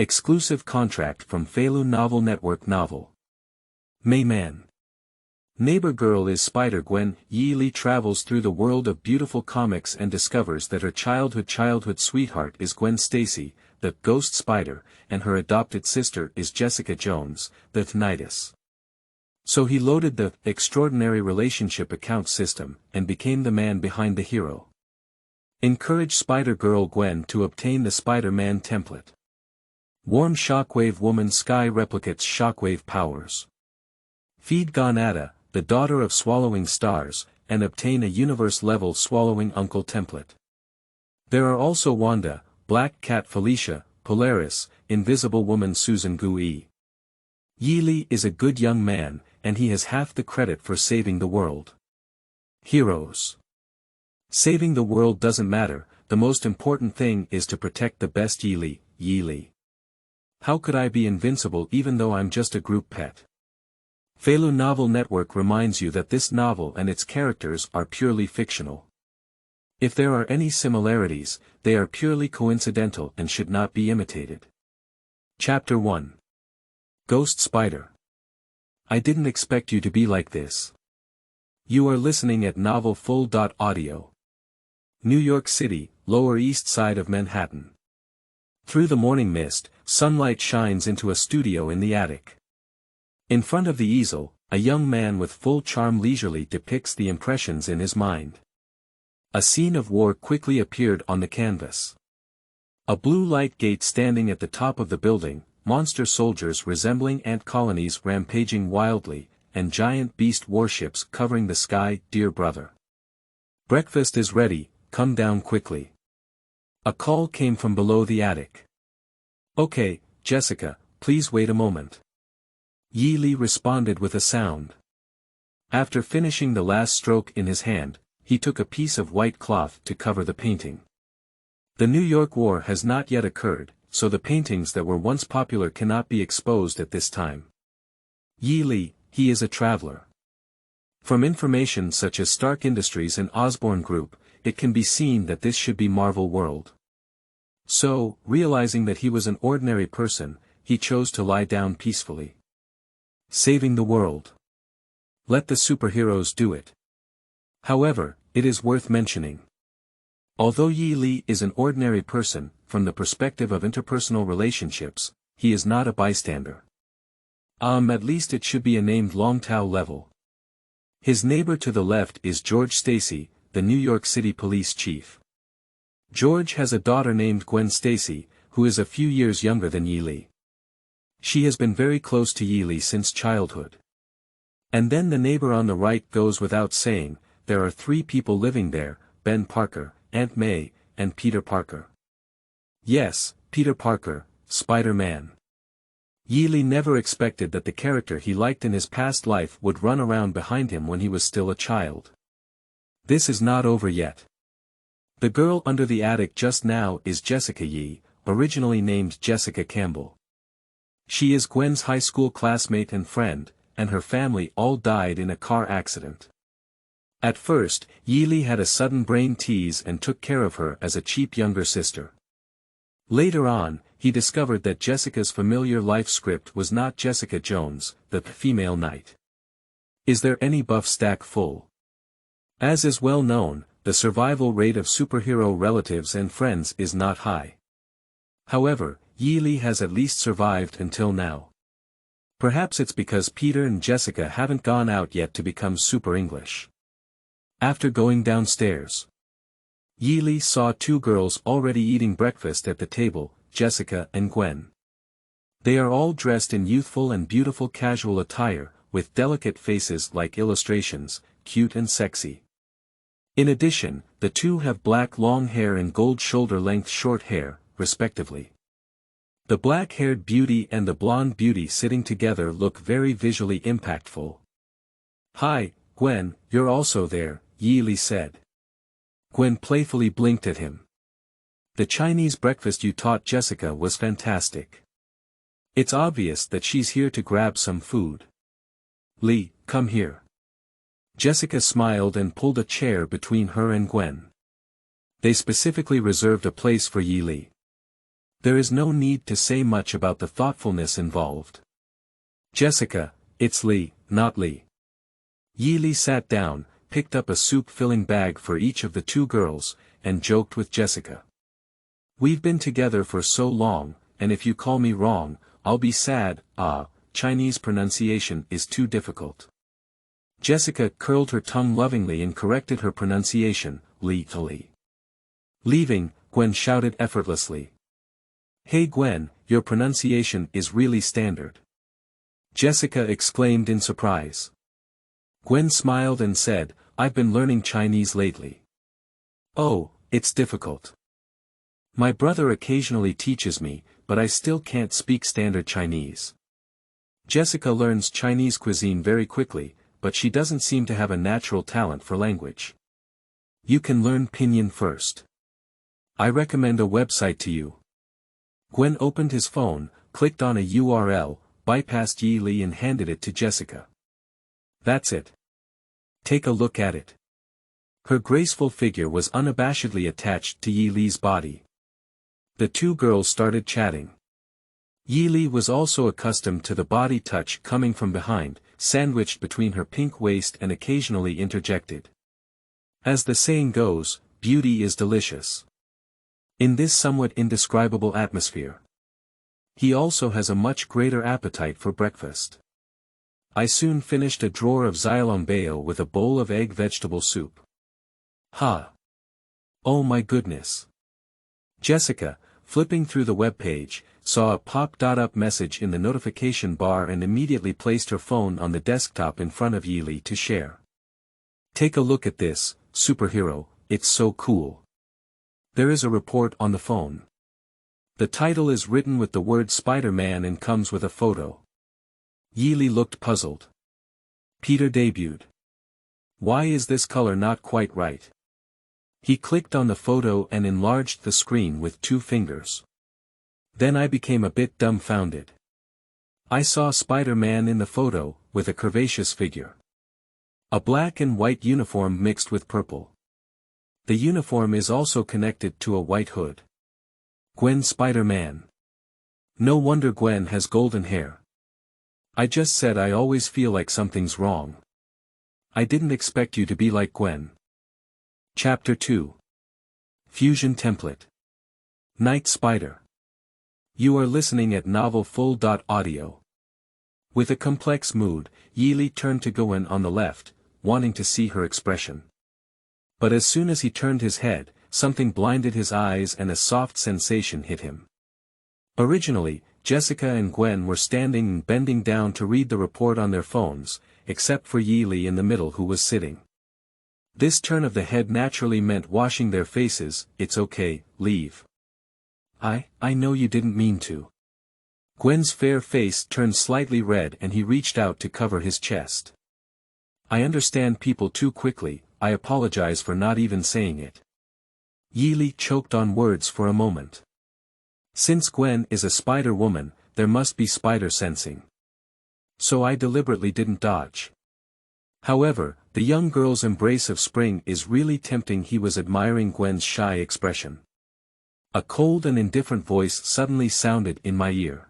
Exclusive contract from Feilu Novel Network novel. Meiman. Neighbor girl is Spider Gwen. Li travels through the world of beautiful comics and discovers that her childhood sweetheart is Gwen Stacy, the ghost spider, and her adopted sister is Jessica Jones, the Knightess. So he loaded the extraordinary relationship account system and became the man behind the hero. Encourage Spider-Girl Gwen to obtain the Spider-Man template. Warm Shockwave Woman Sky replicates Shockwave powers. Feed Gonada, the daughter of Swallowing Stars, and obtain a universe-level Swallowing Uncle template. There are also Wanda, Black Cat Felicia, Polaris, Invisible Woman Susan Gui. Li is a good young man, and he has half the credit for saving the world. Heroes. Saving the world doesn't matter, the most important thing is to protect the best Li. How could I be invincible even though I'm just a group pet? Feilu Novel Network reminds you that this novel and its characters are purely fictional. If there are any similarities, they are purely coincidental and should not be imitated. Chapter 1. Ghost Spider. I didn't expect you to be like this. You are listening at novelfull.audio. New York City, Lower East Side of Manhattan. Through the morning mist, sunlight shines into a studio in the attic. In front of the easel, a young man with full charm leisurely depicts the impressions in his mind. A scene of war quickly appeared on the canvas. A blue light gate standing at the top of the building, monster soldiers resembling ant colonies rampaging wildly, and giant beast warships covering the sky. Dear brother. Breakfast is ready, come down quickly. A call came from below the attic. Okay, Jessica, please wait a moment. Li responded with a sound. After finishing the last stroke in his hand, he took a piece of white cloth to cover the painting. The New York War has not yet occurred, so the paintings that were once popular cannot be exposed at this time. Li, he is a traveler. From information such as Stark Industries and Osborne Group, it can be seen that this should be Marvel World. So, realizing that he was an ordinary person, he chose to lie down peacefully. Saving the world. Let the superheroes do it. However, it is worth mentioning. Although Li is an ordinary person, from the perspective of interpersonal relationships, he is not a bystander. At least it should be a named Longtao level. His neighbor to the left is George Stacy, the New York City police chief. George has a daughter named Gwen Stacy, who is a few years younger than Li. She has been very close to Li since childhood. And then the neighbor on the right goes without saying, there are 3 people living there, Ben Parker, Aunt May, and Peter Parker. Yes, Peter Parker, Spider-Man. Li never expected that the character he liked in his past life would run around behind him when he was still a child. This is not over yet. The girl under the attic just now is Jessica Yi, originally named Jessica Campbell. She is Gwen's high school classmate and friend, and her family all died in a car accident. At first, Li had a sudden brain tease and took care of her as a cheap younger sister. Later on, he discovered that Jessica's familiar life script was not Jessica Jones, the female knight. Is there any buff stack full? As is well known, the survival rate of superhero relatives and friends is not high. However, Li has at least survived until now. Perhaps it's because Peter and Jessica haven't gone out yet to become super English. After going downstairs, Li saw 2 girls already eating breakfast at the table, Jessica and Gwen. They are all dressed in youthful and beautiful casual attire, with delicate faces like illustrations, cute and sexy. In addition, the 2 have black long hair and gold shoulder-length short hair, respectively. The black-haired beauty and the blonde beauty sitting together look very visually impactful. Hi, Gwen, you're also there, Li said. Gwen playfully blinked at him. The Chinese breakfast you taught Jessica was fantastic. It's obvious that she's here to grab some food. Li, come here. Jessica smiled and pulled a chair between her and Gwen. They specifically reserved a place for Li. There is no need to say much about the thoughtfulness involved. Jessica, it's Lee, not Lee. Yi Li sat down, picked up a soup-filling bag for each of the two girls, and joked with Jessica. We've been together for so long, and if you call me wrong, I'll be sad. Chinese pronunciation is too difficult. Jessica curled her tongue lovingly and corrected her pronunciation, Li. Leaving, Gwen shouted effortlessly. Hey Gwen, your pronunciation is really standard. Jessica exclaimed in surprise. Gwen smiled and said, I've been learning Chinese lately. Oh, it's difficult. My brother occasionally teaches me, but I still can't speak standard Chinese. Jessica learns Chinese cuisine very quickly, but she doesn't seem to have a natural talent for language. You can learn Pinyin first. I recommend a website to you. Gwen opened his phone, clicked on a URL, bypassed Yi Li and handed it to Jessica. That's it. Take a look at it. Her graceful figure was unabashedly attached to Yi Li's body. The two girls started chatting. Yi Li was also accustomed to the body touch coming from behind, sandwiched between her pink waist and occasionally interjected. As the saying goes, beauty is delicious. In this somewhat indescribable atmosphere. He also has a much greater appetite for breakfast. I soon finished a drawer of xiaolongbao with a bowl of egg vegetable soup. Oh my goodness. Jessica, flipping through the web page, saw a pop-up message in the notification bar and immediately placed her phone on the desktop in front of Yi Li to share. Take a look at this, superhero, it's so cool. There is a report on the phone. The title is written with the word Spider-Man and comes with a photo. Yi Li looked puzzled. Peter debuted. Why is this color not quite right? He clicked on the photo and enlarged the screen with 2 fingers. Then I became a bit dumbfounded. I saw Spider-Man in the photo, with a curvaceous figure. A black and white uniform mixed with purple. The uniform is also connected to a white hood. Gwen Spider-Man. No wonder Gwen has golden hair. I just said I always feel like something's wrong. I didn't expect you to be like Gwen. Chapter 2. Fusion Template. Night Spider. You are listening at novelfull.audio. With a complex mood, Yi Li turned to Gewen on the left, wanting to see her expression. But as soon as he turned his head, something blinded his eyes and a soft sensation hit him. Originally, Jessica and Gwen were standing and bending down to read the report on their phones, except for Yi Li in the middle who was sitting. This turn of the head naturally meant washing their faces. It's okay, leave. I know you didn't mean to. Gwen's fair face turned slightly red and he reached out to cover his chest. I understand people too quickly, I apologize for not even saying it. Yi Li choked on words for a moment. Since Gwen is a spider woman, there must be spider sensing. So I deliberately didn't dodge. However, the young girl's embrace of spring is really tempting. He was admiring Gwen's shy expression. A cold and indifferent voice suddenly sounded in my ear.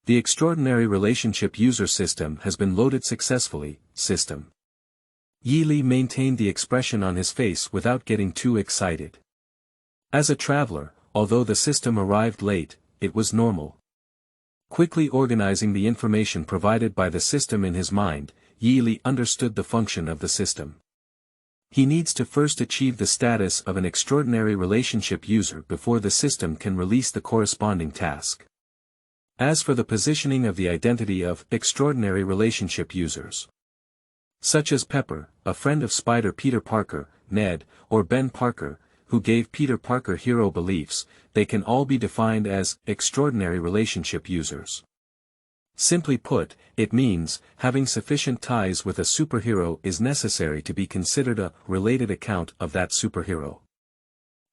The extraordinary relationship user system has been loaded successfully, system. Yi Li maintained the expression on his face without getting too excited. As a traveler, although the system arrived late, it was normal. Quickly organizing the information provided by the system in his mind, Yi Li understood the function of the system. He needs to first achieve the status of an extraordinary relationship user before the system can release the corresponding task. As for the positioning of the identity of extraordinary relationship users, such as Pepper, a friend of Spider Peter Parker, Ned, or Ben Parker, who gave Peter Parker hero beliefs, they can all be defined as extraordinary relationship users. Simply put, it means, having sufficient ties with a superhero is necessary to be considered a related account of that superhero.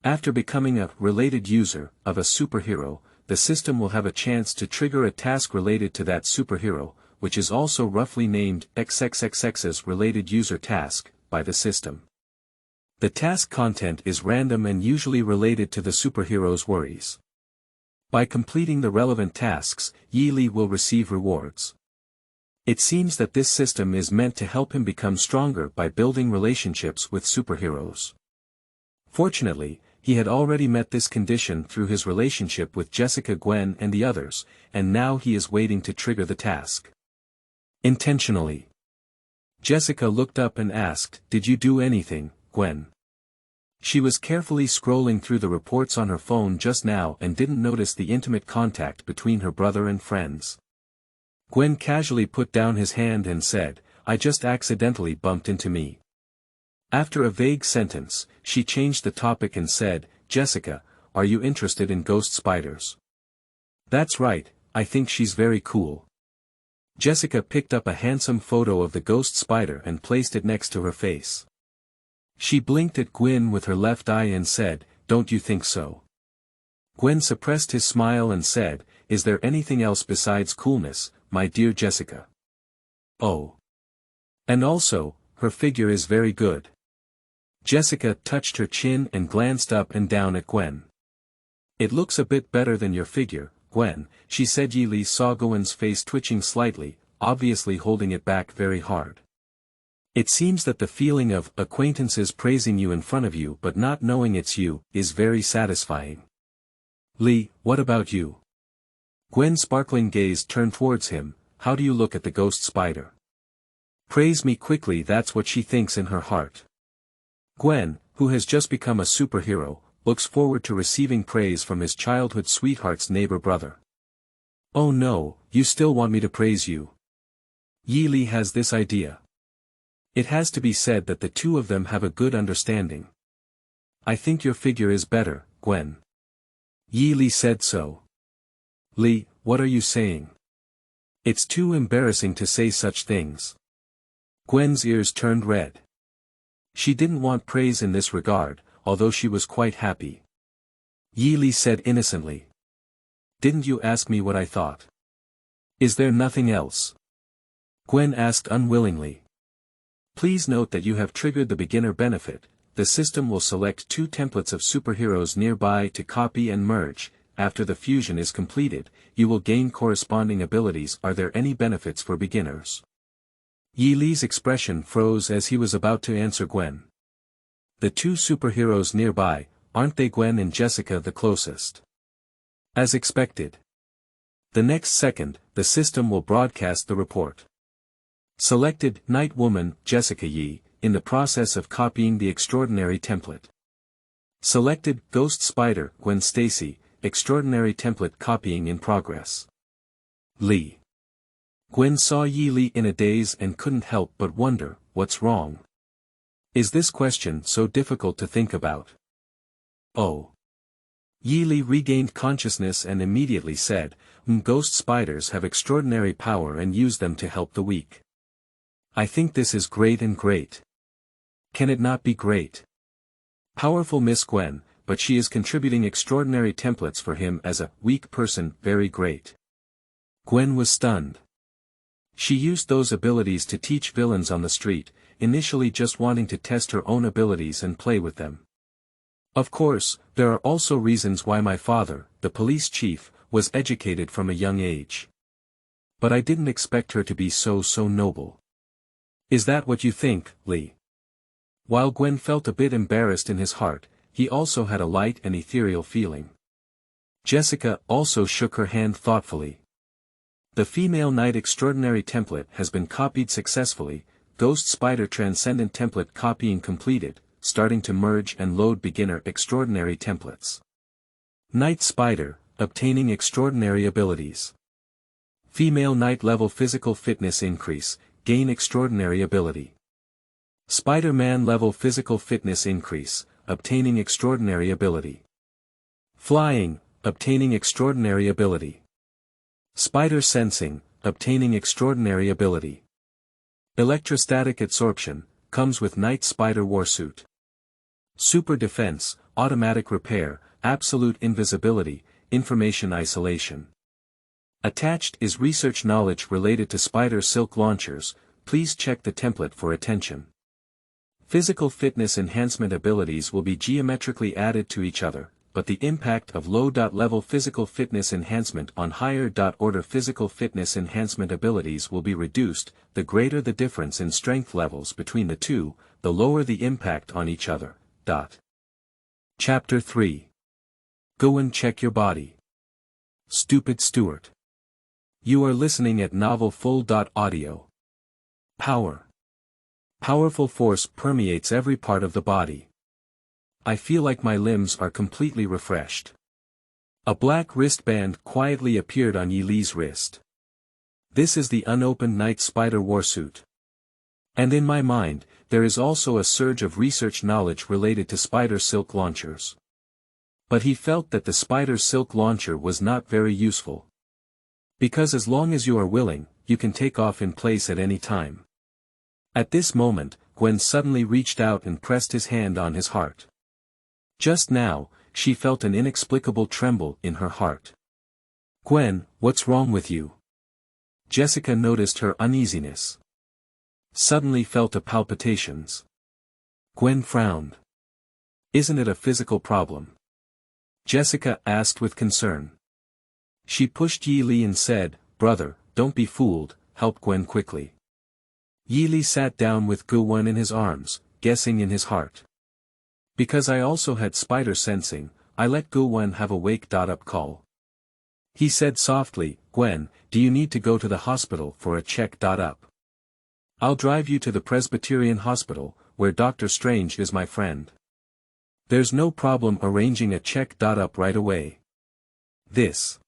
After becoming a related user of a superhero, the system will have a chance to trigger a task related to that superhero, which is also roughly named XXXX's related user task, by the system. The task content is random and usually related to the superhero's worries. By completing the relevant tasks, Yi Li will receive rewards. It seems that this system is meant to help him become stronger by building relationships with superheroes. Fortunately, he had already met this condition through his relationship with Jessica, Gwen and the others, and now he is waiting to trigger the task. Intentionally. Jessica looked up and asked, "Did you do anything, Gwen?" She was carefully scrolling through the reports on her phone just now and didn't notice the intimate contact between her brother and friends. Gwen casually put down his hand and said, "I just accidentally bumped into me." After a vague sentence, she changed the topic and said, "Jessica, are you interested in ghost spiders?" "That's right, I think she's very cool." Jessica picked up a handsome photo of the ghost spider and placed it next to her face. She blinked at Gwen with her left eye and said, "Don't you think so?" Gwen suppressed his smile and said, "Is there anything else besides coolness, my dear Jessica?" "Oh. And also, her figure is very good." Jessica touched her chin and glanced up and down at Gwen. "It looks a bit better than your figure, Gwen," she said. Yi Li saw Gwen's face twitching slightly, obviously holding it back very hard. "It seems that the feeling of acquaintances praising you in front of you but not knowing it's you, is very satisfying. Li, what about you?" Gwen's sparkling gaze turned towards him. "How do you look at the ghost spider?" "Praise me quickly," that's what she thinks in her heart. Gwen, who has just become a superhero, looks forward to receiving praise from his childhood sweetheart's neighbor brother. "Oh no, you still want me to praise you?" Yi Li has this idea. It has to be said that the two of them have a good understanding. "I think your figure is better, Gwen." Yi Li said so. "Li, what are you saying? It's too embarrassing to say such things." Gwen's ears turned red. She didn't want praise in this regard, although she was quite happy. Yi Li said innocently. "Didn't you ask me what I thought? Is there nothing else?" Gwen asked unwillingly. "Please note that you have triggered the beginner benefit. The system will select 2 templates of superheroes nearby to copy and merge. After the fusion is completed, you will gain corresponding abilities. Are there any benefits for beginners?" Yi Li's expression froze as he was about to answer Gwen. The 2 superheroes nearby, aren't they Gwen and Jessica the closest? As expected. The next second, the system will broadcast the report. Selected, Night Woman, Jessica Yi, in the process of copying the extraordinary template. Selected, Ghost Spider, Gwen Stacy, extraordinary template copying in progress. Li. Gwen saw Yi Li in a daze and couldn't help but wonder, what's wrong? Is this question so difficult to think about? Oh. Yi Li regained consciousness and immediately said, Ghost spiders have extraordinary power and use them to help the weak. I think this is great and great. Can it not be great? Powerful Miss Gwen, but she is contributing extraordinary templates for him as a weak person. Very great. Gwen was stunned. She used those abilities to teach villains on the street, initially just wanting to test her own abilities and play with them. Of course, there are also reasons why my father, the police chief, was educated from a young age. But I didn't expect her to be so noble. Is that what you think, Li? While Gwen felt a bit embarrassed in his heart, he also had a light and ethereal feeling. Jessica also shook her hand thoughtfully. The female knight extraordinary template has been copied successfully. Ghost Spider transcendent template copying completed, starting to merge and load beginner extraordinary templates. Knight Spider, obtaining extraordinary abilities. Female knight level physical fitness increase, gain extraordinary ability. Spider-Man level physical fitness increase, obtaining extraordinary ability. Flying, obtaining extraordinary ability. Spider sensing, obtaining extraordinary ability. Electrostatic absorption, comes with Knight Spider warsuit. Super defense, automatic repair, absolute invisibility, information isolation. Attached is research knowledge related to spider silk launchers. Please check the template for attention. Physical fitness enhancement abilities will be geometrically added to each other. but the impact of low-level physical fitness enhancement on higher-order physical fitness enhancement abilities will be reduced. The greater the difference in strength levels between the two, the lower the impact on each other. Chapter 3. Go and check your body. Stupid Stuart. You are listening at Novel Full. Audio. Power. Powerful force permeates every part of the body. I feel like my limbs are completely refreshed. A black wristband quietly appeared on Yi Li's wrist. This is the unopened night spider warsuit. And in my mind, there is also a surge of research knowledge related to spider silk launchers. But he felt that the spider silk launcher was not very useful. Because as long as you are willing, you can take off in place at any time. At this moment, Gwen suddenly reached out and pressed his hand on his heart. Just now, she felt an inexplicable tremble in her heart. Gwen, what's wrong with you? Jessica noticed her uneasiness. Suddenly felt a palpitations. Gwen frowned. Isn't it a physical problem? Jessica asked with concern. She pushed Yi Li and said, Brother, don't be fooled, help Gwen quickly. Yi Li sat down with Gewen in his arms, guessing in his heart. Because I also had spider sensing, I let Gewen have a wake-up call. He said softly, Gwen, do you need to go to the hospital for a check-up? I'll drive you to the Presbyterian Hospital, where Dr. Strange is my friend. There's no problem arranging a check-up right away. This.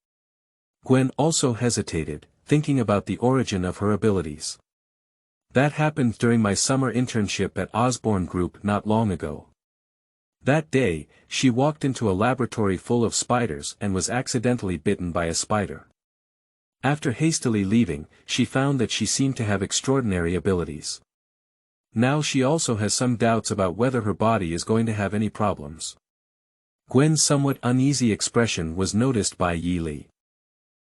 Gwen also hesitated, thinking about the origin of her abilities. That happened during my summer internship at Osborne Group not long ago. That day, she walked into a laboratory full of spiders and was accidentally bitten by a spider. After hastily leaving, she found that she seemed to have extraordinary abilities. Now she also has some doubts about whether her body is going to have any problems. Gwen's somewhat uneasy expression was noticed by Yi Li.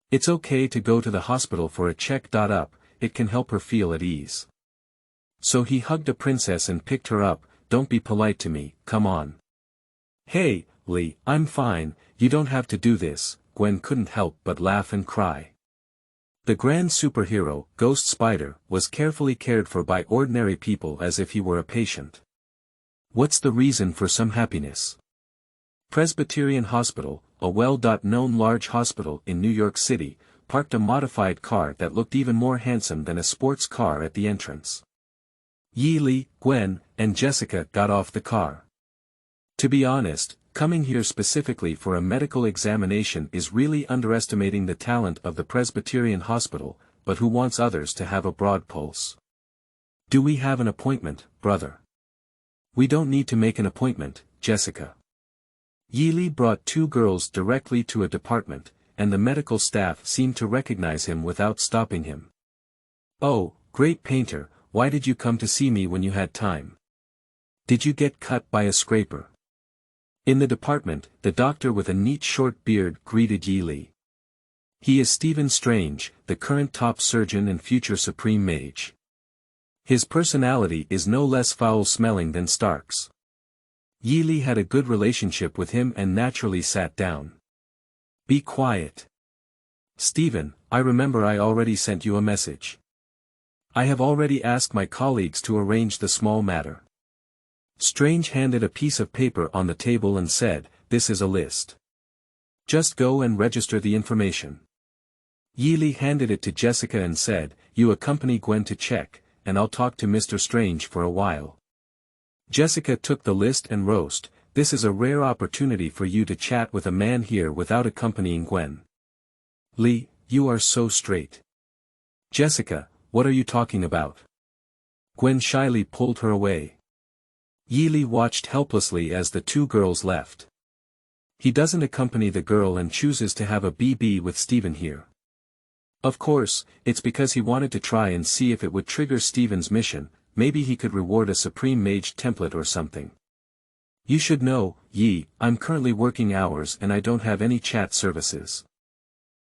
It's okay to go to the hospital for a check-up, it can help her feel at ease. So he hugged a princess and picked her up, don't be polite to me, come on. Hey, Li, I'm fine, you don't have to do this. Gwen couldn't help but laugh and cry. The grand superhero, Ghost Spider, was carefully cared for by ordinary people as if he were a patient. What's the reason for some happiness? Presbyterian Hospital, a well-known large hospital in New York City, parked a modified car that looked even more handsome than a sports car at the entrance. Yi Li, Gwen, and Jessica got off the car. To be honest, coming here specifically for a medical examination is really underestimating the talent of the Presbyterian Hospital, but who wants others to have a broad pulse? Do we have an appointment, brother? We don't need to make an appointment, Jessica. Yi Li brought two girls directly to a department, and the medical staff seemed to recognize him without stopping him. Oh, great painter, why did you come to see me when you had time? Did you get cut by a scraper? In the department, the doctor with a neat short beard greeted Yi Li. He is Stephen Strange, the current top surgeon and future supreme mage. His personality is no less foul-smelling than Stark's. Yi Li had a good relationship with him and naturally sat down. Be quiet. Stephen, I remember I already sent you a message. I have already asked my colleagues to arrange the small matter. Strange handed a piece of paper on the table and said, this is a list. Just go and register the information. Yi Li handed it to Jessica and said, you accompany Gwen to check, and I'll talk to Mr. Strange for a while. Jessica took the list and rose. This is a rare opportunity for you to chat with a man here without accompanying Gwen. Li, you are so straight. Jessica, what are you talking about? Gwen shyly pulled her away. Yi Li watched helplessly as the two girls left. He doesn't accompany the girl and chooses to have a BB with Stephen here. Of course, it's because he wanted to try and see if it would trigger Stephen's mission, maybe he could reward a Supreme Mage template or something. You should know, Yi, I'm currently working hours and I don't have any chat services.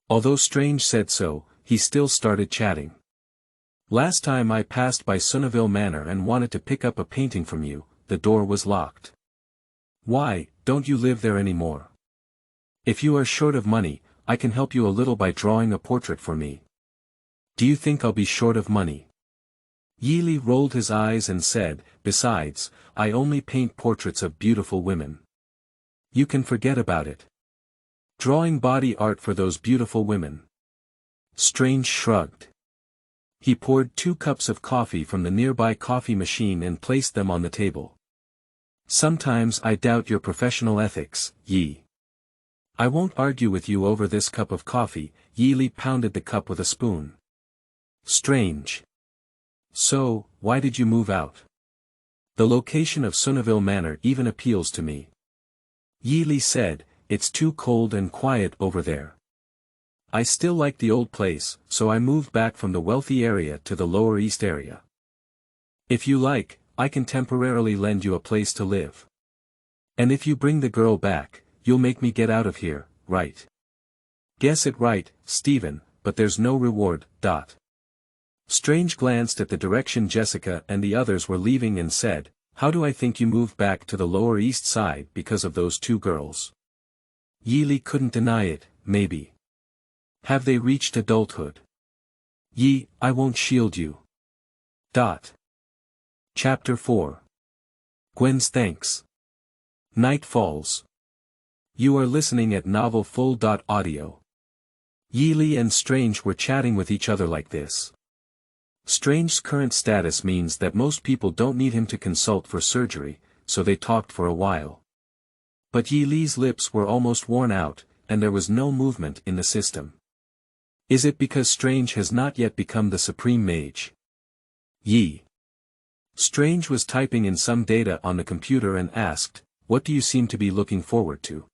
Although Strange said so, he still started chatting. Last time I passed by Sunnaville Manor and wanted to pick up a painting from you, the door was locked. Why, don't you live there anymore? If you are short of money, I can help you a little by drawing a portrait for me. Do you think I'll be short of money? Yi rolled his eyes and said, besides, I only paint portraits of beautiful women. You can forget about it. Drawing body art for those beautiful women. Strange shrugged. He poured 2 cups of coffee from the nearby coffee machine and placed them on the table. Sometimes I doubt your professional ethics, Yi. I won't argue with you over this cup of coffee. Yi pounded the cup with a spoon. Strange. So, why did you move out? The location of Sunnaville Manor even appeals to me. Yi said, it's too cold and quiet over there. I still like the old place, so I moved back from the wealthy area to the Lower East area. If you like, I can temporarily lend you a place to live. And if you bring the girl back, you'll make me get out of here, right? Guess it right, Stephen, but there's no reward. Strange glanced at the direction Jessica and the others were leaving and said, how do I think you moved back to the Lower East Side because of those 2 girls? Yi couldn't deny it, maybe. Have they reached adulthood? Yi, I won't shield you. Chapter 4. Gwen's Thanks. Night falls. You are listening at Novel Full. Audio. Yi and Strange were chatting with each other like this. Strange's current status means that most people don't need him to consult for surgery, so they talked for a while. But Yi's lips were almost worn out, and there was no movement in the system. Is it because Strange has not yet become the supreme mage? Yi. Strange was typing in some data on the computer and asked, what do you seem to be looking forward to?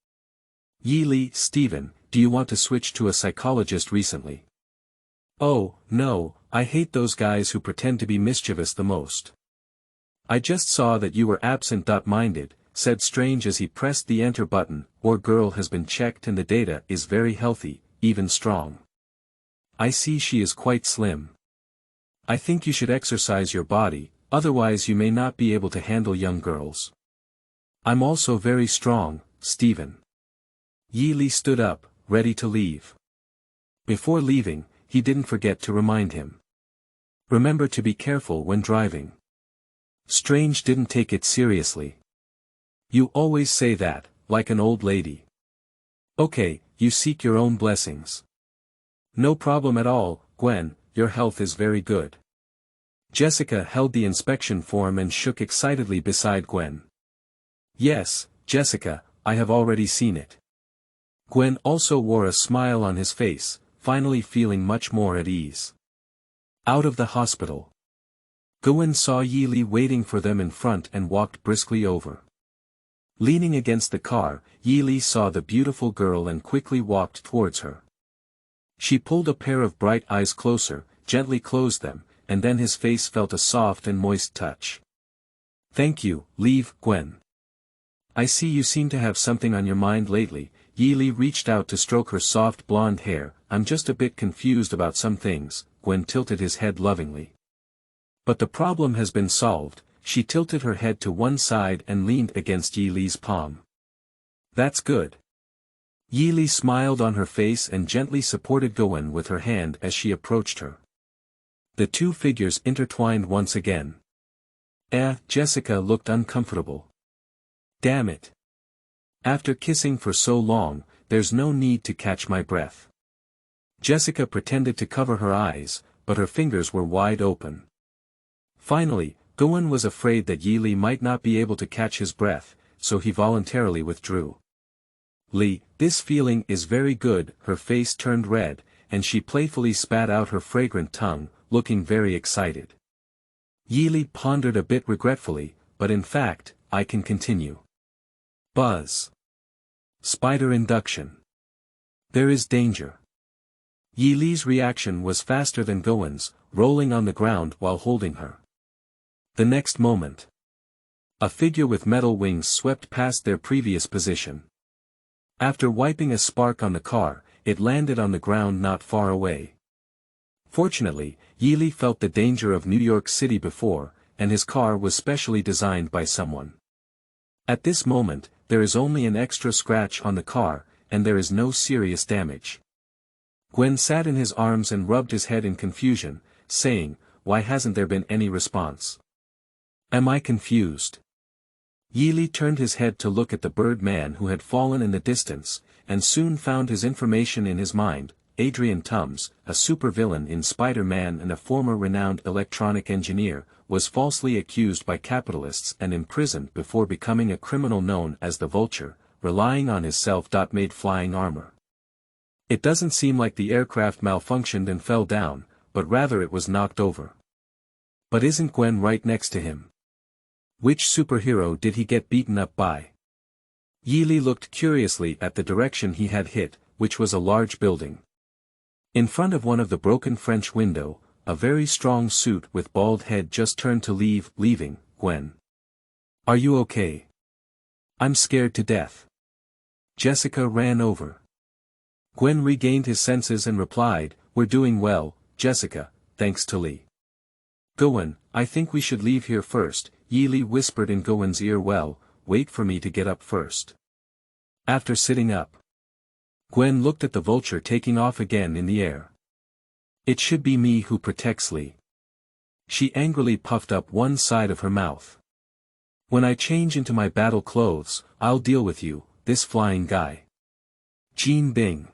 Yi, Stephen, do you want to switch to a psychologist recently? Oh, no, I hate those guys who pretend to be mischievous the most. I just saw that you were absent-minded, said Strange as he pressed the enter button. Your girl has been checked and the data is very healthy, even strong. I see she is quite slim. I think you should exercise your body, otherwise you may not be able to handle young girls. I'm also very strong, Stephen. Yi stood up, ready to leave. Before leaving, he didn't forget to remind him. Remember to be careful when driving. Strange didn't take it seriously. You always say that, like an old lady. Okay, you seek your own blessings. No problem at all, Gwen, your health is very good. Jessica held the inspection form and shook excitedly beside Gwen. Yes, Jessica, I have already seen it. Gwen also wore a smile on his face, finally feeling much more at ease. Out of the hospital. Gewen saw Yi waiting for them in front and walked briskly over. Leaning against the car, Yi saw the beautiful girl and quickly walked towards her. She pulled a pair of bright eyes closer, gently closed them, and then his face felt a soft and moist touch. Thank you, Gwen. I see you seem to have something on your mind lately. Yi reached out to stroke her soft blonde hair. I'm just a bit confused about some things. Gwen tilted his head lovingly. But the problem has been solved. She tilted her head to one side and leaned against Yi's palm. That's good. Yi smiled on her face and gently supported Gwen with her hand as she approached her. The 2 figures intertwined once again. Jessica looked uncomfortable. Damn it. After kissing for so long, there's no need to catch my breath. Jessica pretended to cover her eyes, but her fingers were wide open. Finally, Gwen was afraid that Yi might not be able to catch his breath, so he voluntarily withdrew. This feeling is very good. Her face turned red, and she playfully spat out her fragrant tongue, looking very excited. Yi pondered a bit regretfully, but in fact, I can continue. Buzz. Spider induction. There is danger. Yi's reaction was faster than Gwen's, rolling on the ground while holding her. The next moment. A figure with metal wings swept past their previous position. After wiping a spark on the car, it landed on the ground not far away. Fortunately, Yi felt the danger of New York City before, and his car was specially designed by someone. At this moment, there is only an extra scratch on the car, and there is no serious damage. Gwen sat in his arms and rubbed his head in confusion, saying, "Why hasn't there been any response? Am I confused?" Yeely turned his head to look at the bird man who had fallen in the distance, and soon found his information in his mind. Adrian Tums, a supervillain in Spider-Man and a former renowned electronic engineer, was falsely accused by capitalists and imprisoned before becoming a criminal known as the Vulture, relying on his self-made flying armor. It doesn't seem like the aircraft malfunctioned and fell down, but rather it was knocked over. But isn't Gwen right next to him? Which superhero did he get beaten up by? Yeely looked curiously at the direction he had hit, which was a large building. In front of one of the broken French window, a very strong suit with bald head just turned to leaving, Gwen. "Are you okay?" "I'm scared to death." Jessica ran over. Gwen regained his senses and replied, "We're doing well, Jessica, thanks to Lee." "Gewen, I think we should leave here first," Yeely whispered in Gewen's ear. "Well, wait for me to get up first." After sitting up, Gwen looked at the Vulture taking off again in the air. "It should be me who protects Lee." She angrily puffed up one side of her mouth. "When I change into my battle clothes, I'll deal with you, this flying guy." Jean Bing.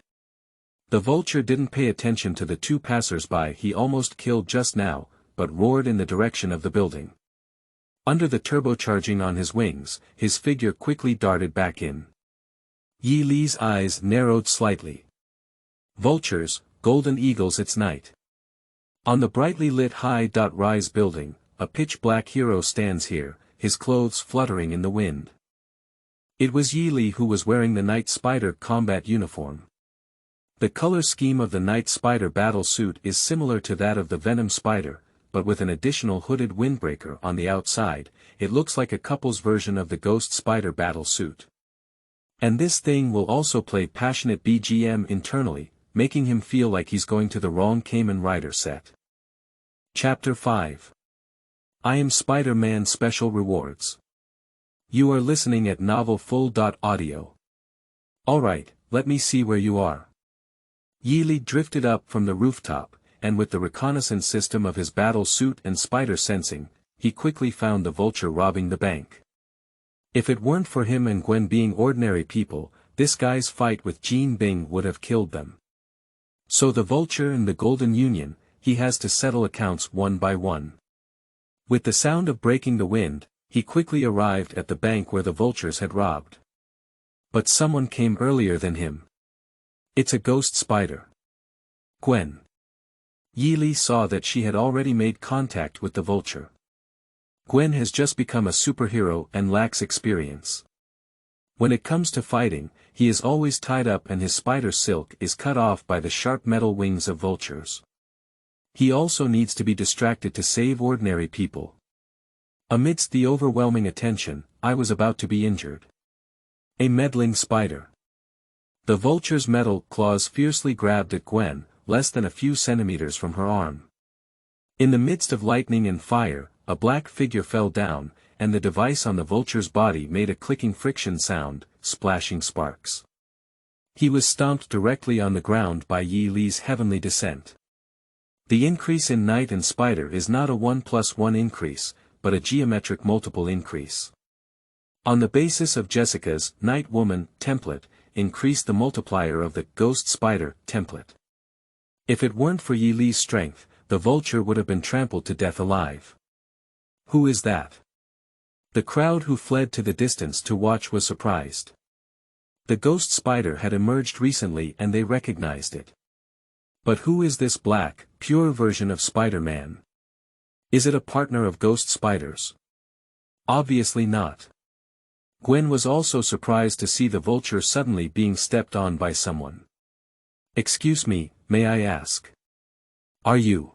The Vulture didn't pay attention to the two passers-by he almost killed just now, but roared in the direction of the building. Under the turbocharging on his wings, his figure quickly darted back in. Yi Li's eyes narrowed slightly. "Vultures, golden eagles, it's night." On the brightly lit high-rise building, a pitch-black hero stands here, his clothes fluttering in the wind. It was Yeely who was wearing the Night Spider combat uniform. The color scheme of the Night Spider battle suit is similar to that of the Venom Spider, but with an additional hooded windbreaker on the outside. It looks like a couple's version of the Ghost Spider battle suit. And this thing will also play passionate BGM internally, making him feel like he's going to the wrong Kamen Rider set. Chapter 5. I Am Spider-Man Special Rewards. You are listening at novelfull.audio. Alright, let me see where you are. Yeely drifted up from the rooftop, and with the reconnaissance system of his battle suit and spider sensing, he quickly found the Vulture robbing the bank. If it weren't for him and Gwen being ordinary people, this guy's fight with Jean Bing would have killed them. So the Vulture and the Golden Union, he has to settle accounts one by one. With the sound of breaking the wind, he quickly arrived at the bank where the Vultures had robbed. But someone came earlier than him. It's a ghost spider. Gwen. Yeely saw that she had already made contact with the Vulture. Gwen has just become a superhero and lacks experience. When it comes to fighting, he is always tied up and his spider silk is cut off by the sharp metal wings of Vultures. He also needs to be distracted to save ordinary people. Amidst the overwhelming attention, I was about to be injured. A meddling spider. The Vulture's metal claws fiercely grabbed at Gwen, less than a few centimeters from her arm. In the midst of lightning and fire, a black figure fell down, and the device on the Vulture's body made a clicking friction sound, splashing sparks. He was stomped directly on the ground by Yi Li's heavenly descent. The increase in Knight and Spider is not a 1+1 increase, but a geometric multiple increase. On the basis of Jessica's Night Woman template, increased the multiplier of the Ghost Spider template. If it weren't for Yi Li's strength, the Vulture would have been trampled to death alive. Who is that? The crowd who fled to the distance to watch was surprised. The Ghost Spider had emerged recently and they recognized it. But who is this black, pure version of Spider-Man? Is it a partner of Ghost Spiders? Obviously not. Gwen was also surprised to see the Vulture suddenly being stepped on by someone. "Excuse me, may I ask? Are you?"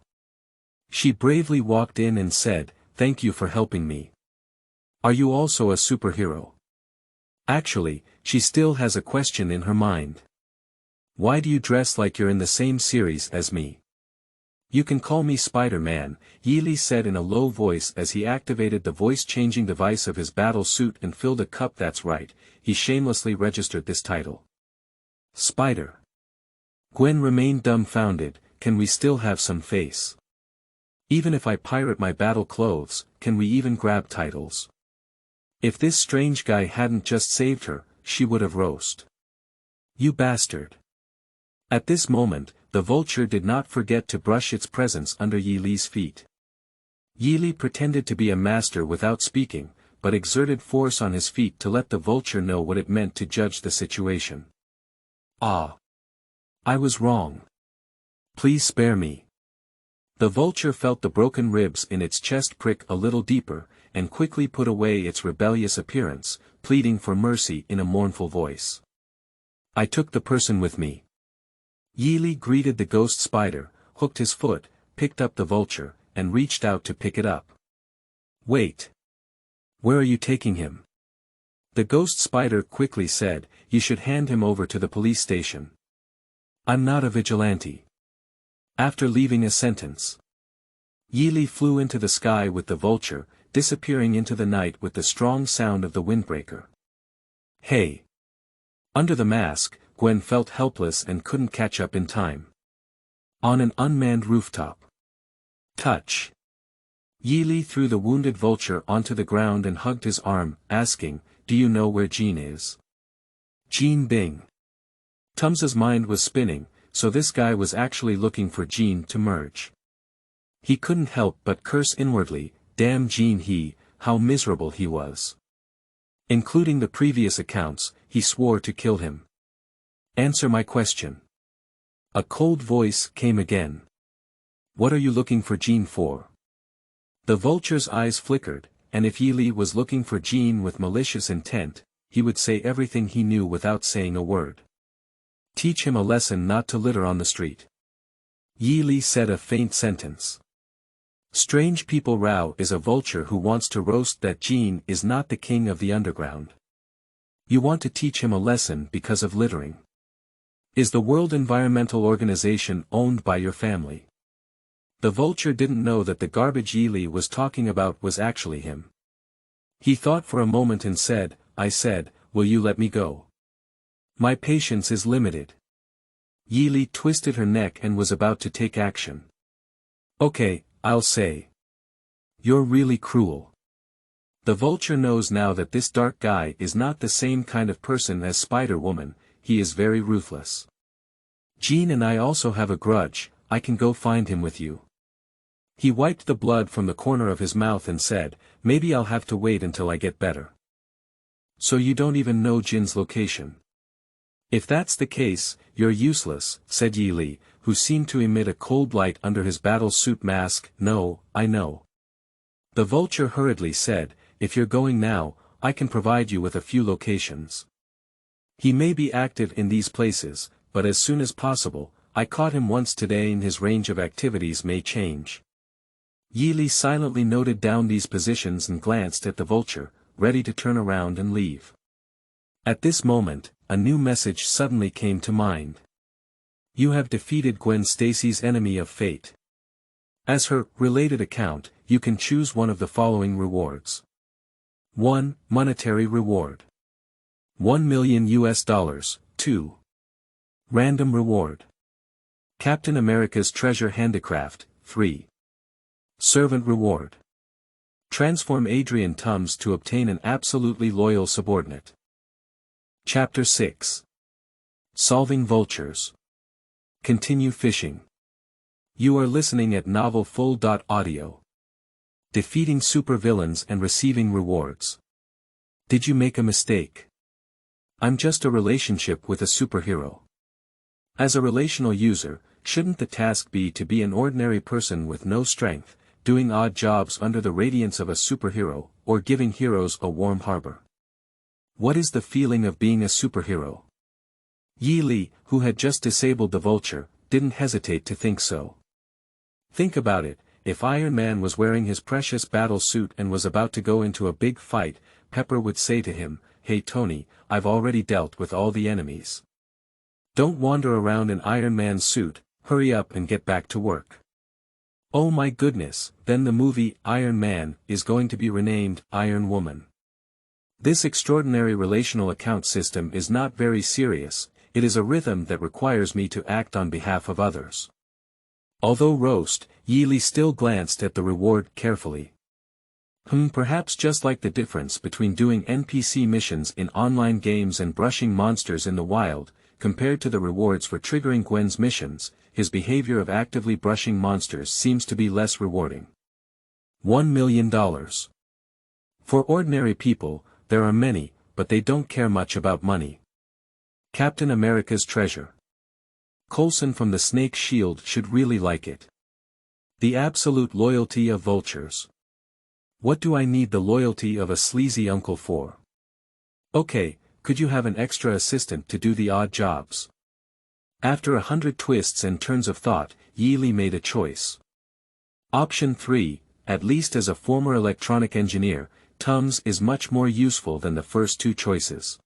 She bravely walked in and said, "Thank you for helping me. Are you also a superhero?" Actually, she still has a question in her mind. "Why do you dress like you're in the same series as me?" "You can call me Spider-Man," Yeely said in a low voice as he activated the voice-changing device of his battle suit and filled a cup. That's right, he shamelessly registered this title. Spider. Gwen remained dumbfounded. Can we still have some face? Even if I pirate my battle clothes, can we even grab titles? If this strange guy hadn't just saved her, she would have roast. You bastard. At this moment, the vulture did not forget to brush its presence under Yi Li's feet. Yi Li pretended to be a master without speaking, but exerted force on his feet to let the vulture know what it meant to judge the situation. Ah. I was wrong. Please spare me. The vulture felt the broken ribs in its chest prick a little deeper, and quickly put away its rebellious appearance, pleading for mercy in a mournful voice. I took the person with me. Yi Li greeted the ghost spider, hooked his foot, picked up the vulture, and reached out to pick it up. Wait. Where are you taking him? The ghost spider quickly said, you should hand him over to the police station. I'm not a vigilante. After leaving a sentence, Yi Li flew into the sky with the vulture, disappearing into the night with the strong sound of the windbreaker. Hey! Under the mask, Gwen felt helpless and couldn't catch up in time. On an unmanned rooftop. Touch! Yi Li threw the wounded vulture onto the ground and hugged his arm, asking, do you know where Jean is? Jean Bing. Tumsa's mind was spinning, so this guy was actually looking for Jean to merge. He couldn't help but curse inwardly, damn Jean how miserable he was. Including the previous accounts, he swore to kill him. Answer my question. A cold voice came again. What are you looking for Jean for? The vulture's eyes flickered, and if Yi Li was looking for Jean with malicious intent, he would say everything he knew without saying a word. Teach him a lesson not to litter on the street. Yi Li said a faint sentence. Strange People Rao is a vulture who wants to roast that Jean is not the king of the underground. You want to teach him a lesson because of littering. Is the World Environmental Organization owned by your family? The vulture didn't know that the garbage Yi Li was talking about was actually him. He thought for a moment and said, I said, will you let me go? My patience is limited. Yi Li twisted her neck and was about to take action. Okay, I'll say. You're really cruel. The vulture knows now that this dark guy is not the same kind of person as Spider-Woman, he is very ruthless. Jean and I also have a grudge, I can go find him with you. He wiped the blood from the corner of his mouth and said, maybe I'll have to wait until I get better. So you don't even know Jin's location. If that's the case, you're useless, said Yi Li, who seemed to emit a cold light under his battle suit mask. No, I know. The vulture hurriedly said, if you're going now, I can provide you with a few locations. He may be active in these places, but as soon as possible, I caught him once today and his range of activities may change. Yi Li silently noted down these positions and glanced at the vulture, ready to turn around and leave. At this moment, a new message suddenly came to mind. You have defeated Gwen Stacy's enemy of fate. As her related account, you can choose one of the following rewards. 1. Monetary reward. $1 million. 2. Random reward. Captain America's treasure handicraft. 3. Servant reward. Transform Adrian Tums to obtain an absolutely loyal subordinate. Chapter 6. Solving Vultures. Continue fishing. You are listening at novelfull.audio. Defeating supervillains and receiving rewards. Did you make a mistake? I'm just a relationship with a superhero. As a relational user, shouldn't the task be to be an ordinary person with no strength, doing odd jobs under the radiance of a superhero, or giving heroes a warm harbor? What is the feeling of being a superhero? Yi Li, who had just disabled the vulture, didn't hesitate to think so. Think about it, if Iron Man was wearing his precious battle suit and was about to go into a big fight, Pepper would say to him, hey Tony, I've already dealt with all the enemies. Don't wander around in Iron Man's suit, hurry up and get back to work. Oh my goodness, then the movie Iron Man is going to be renamed Iron Woman. This extraordinary relational account system is not very serious, it is a rhythm that requires me to act on behalf of others. Although roast, Yeely still glanced at the reward carefully. Perhaps just like the difference between doing NPC missions in online games and brushing monsters in the wild, compared to the rewards for triggering Gwen's missions, his behavior of actively brushing monsters seems to be less rewarding. $1 million. For ordinary people, there are many, but they don't care much about money. Captain America's treasure. Coulson from the Snake Shield should really like it. The absolute loyalty of Vultures. What do I need the loyalty of a sleazy uncle for? Okay, could you have an extra assistant to do the odd jobs? After 100 twists and turns of thought, Yeely made a choice. Option 3, at least as a former electronic engineer, Tums is much more useful than the first two choices.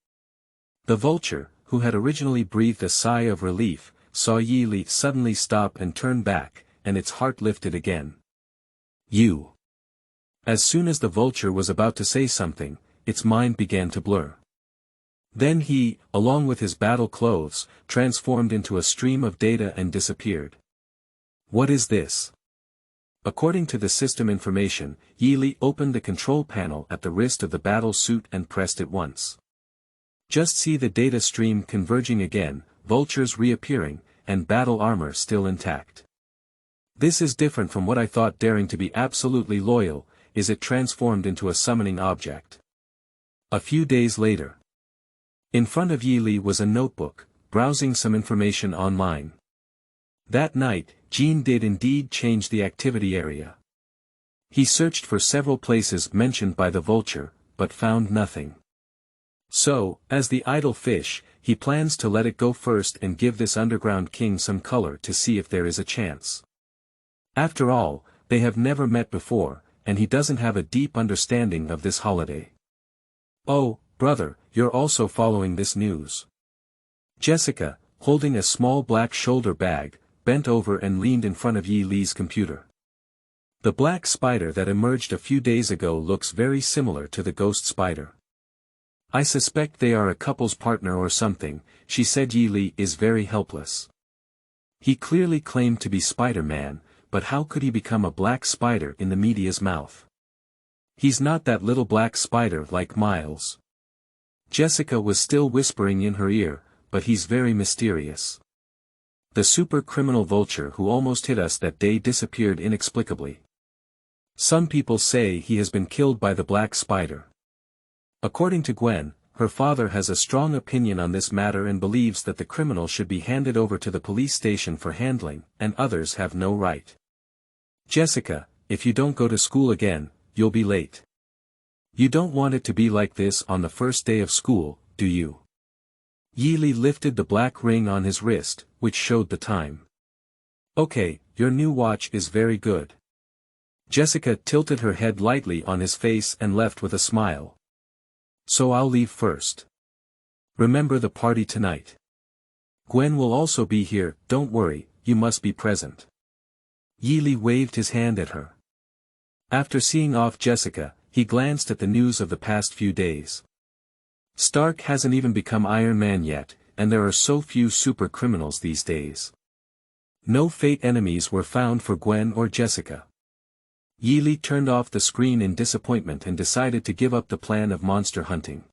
The Vulture, who had originally breathed a sigh of relief, saw Yeely suddenly stop and turn back, and its heart lifted again. You. As soon as the Vulture was about to say something, its mind began to blur. Then he, along with his battle clothes, transformed into a stream of data and disappeared. What is this? According to the system information, Yeely opened the control panel at the wrist of the battle suit and pressed it once. Just see the data stream converging again, Vultures reappearing, and battle armor still intact. This is different from what I thought. Daring to be absolutely loyal, is it transformed into a summoning object? A few days later. In front of Yeely was a notebook, browsing some information online. That night, Jean did indeed change the activity area. He searched for several places mentioned by the Vulture, but found nothing. So, as the idle fish, he plans to let it go first and give this underground king some color to see if there is a chance. After all, they have never met before, and he doesn't have a deep understanding of this holiday. Oh, brother, you're also following this news. Jessica, holding a small black shoulder bag, bent over and leaned in front of Yeely's computer. The black spider that emerged a few days ago looks very similar to the ghost spider. I suspect they are a couple's partner or something, she said. Yeely is very helpless. He clearly claimed to be Spider-Man, but how could he become a black spider in the media's mouth? He's not that little black spider like Miles. Jessica was still whispering in her ear, but he's very mysterious. The super criminal Vulture who almost hit us that day disappeared inexplicably. Some people say he has been killed by the black spider. According to Gwen, her father has a strong opinion on this matter and believes that the criminal should be handed over to the police station for handling, and others have no right. Jessica, if you don't go to school again, you'll be late. You don't want it to be like this on the first day of school, do you? Yeely lifted the black ring on his wrist, which showed the time. Okay, your new watch is very good. Jessica tilted her head lightly on his face and left with a smile. So I'll leave first. Remember the party tonight. Gwen will also be here, don't worry, you must be present. Yeely waved his hand at her. After seeing off Jessica, he glanced at the news of the past few days. Stark hasn't even become Iron Man yet, and there are so few super criminals these days. No fate enemies were found for Gwen or Jessica. Yeely turned off the screen in disappointment and decided to give up the plan of monster hunting.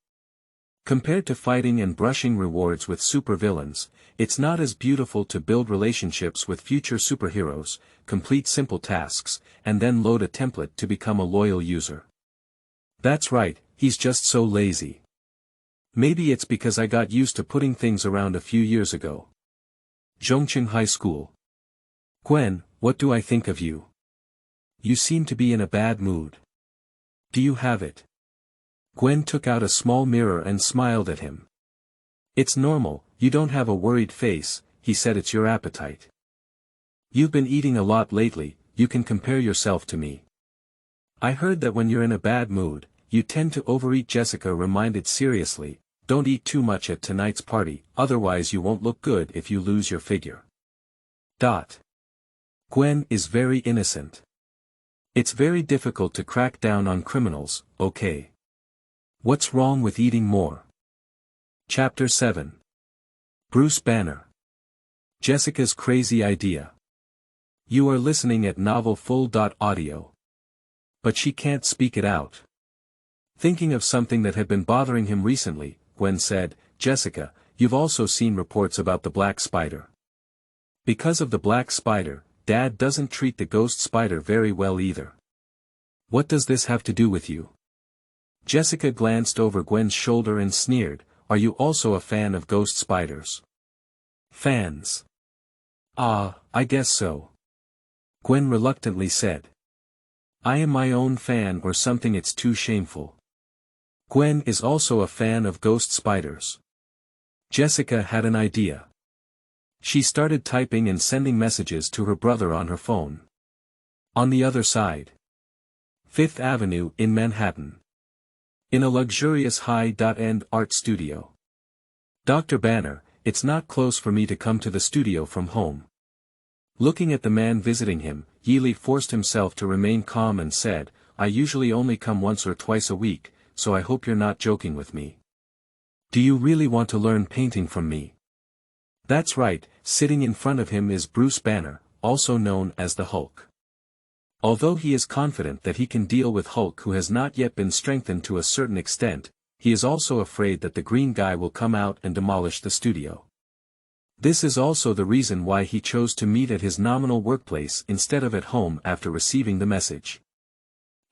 Compared to fighting and brushing rewards with supervillains, it's not as beautiful to build relationships with future superheroes, complete simple tasks, and then load a template to become a loyal user. That's right, he's just so lazy. Maybe it's because I got used to putting things around a few years ago. Zhongqing High School. Gwen, what do I think of you? You seem to be in a bad mood. Do you have it? Gwen took out a small mirror and smiled at him. It's normal, you don't have a worried face, he said. It's your appetite. You've been eating a lot lately, you can compare yourself to me. I heard that when you're in a bad mood, you tend to overeat. Jessica reminded seriously, don't eat too much at tonight's party, otherwise you won't look good if you lose your figure. Gwen is very innocent. It's very difficult to crack down on criminals, okay? What's wrong with eating more? Chapter 7. Bruce Banner. Jessica's crazy idea. You are listening at novelfull.audio. But she can't speak it out. Thinking of something that had been bothering him recently, Gwen said, Jessica, you've also seen reports about the black spider. Because of the black spider, Dad doesn't treat the ghost spider very well either. What does this have to do with you? Jessica glanced over Gwen's shoulder and sneered, are you also a fan of ghost spiders? Fans. Ah, I guess so. Gwen reluctantly said. I am my own fan or something, it's too shameful. Gwen is also a fan of ghost spiders. Jessica had an idea. She started typing and sending messages to her brother on her phone. On the other side. 5th Avenue in Manhattan. In a luxurious high-end art studio. Dr. Banner, it's not close for me to come to the studio from home. Looking at the man visiting him, Yealy forced himself to remain calm and said, I usually only come once or twice a week, so I hope you're not joking with me. Do you really want to learn painting from me? That's right, sitting in front of him is Bruce Banner, also known as the Hulk. Although he is confident that he can deal with Hulk who has not yet been strengthened to a certain extent, he is also afraid that the green guy will come out and demolish the studio. This is also the reason why he chose to meet at his nominal workplace instead of at home after receiving the message.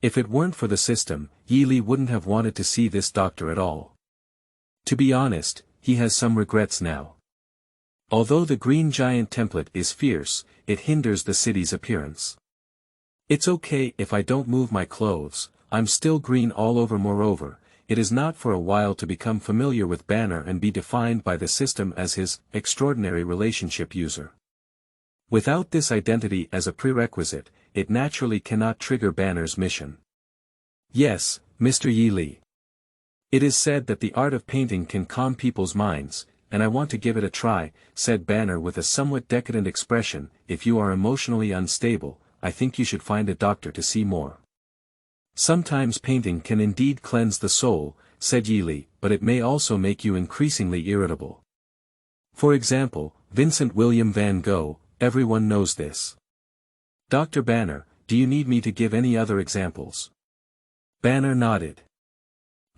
If it weren't for the system, Yealy wouldn't have wanted to see this doctor at all. To be honest, he has some regrets now. Although the green giant template is fierce, it hinders the city's appearance. It's okay if I don't move my clothes, I'm still green all over. Moreover, it is not for a while to become familiar with Banner and be defined by the system as his extraordinary relationship user. Without this identity as a prerequisite, it naturally cannot trigger Banner's mission. Yes, Mr. Yealy. It is said that the art of painting can calm people's minds, and I want to give it a try, said Banner with a somewhat decadent expression. If you are emotionally unstable, I think you should find a doctor to see more. Sometimes painting can indeed cleanse the soul, said Yealy, but it may also make you increasingly irritable. For example, Vincent William van Gogh, everyone knows this. Dr. Banner, do you need me to give any other examples? Banner nodded.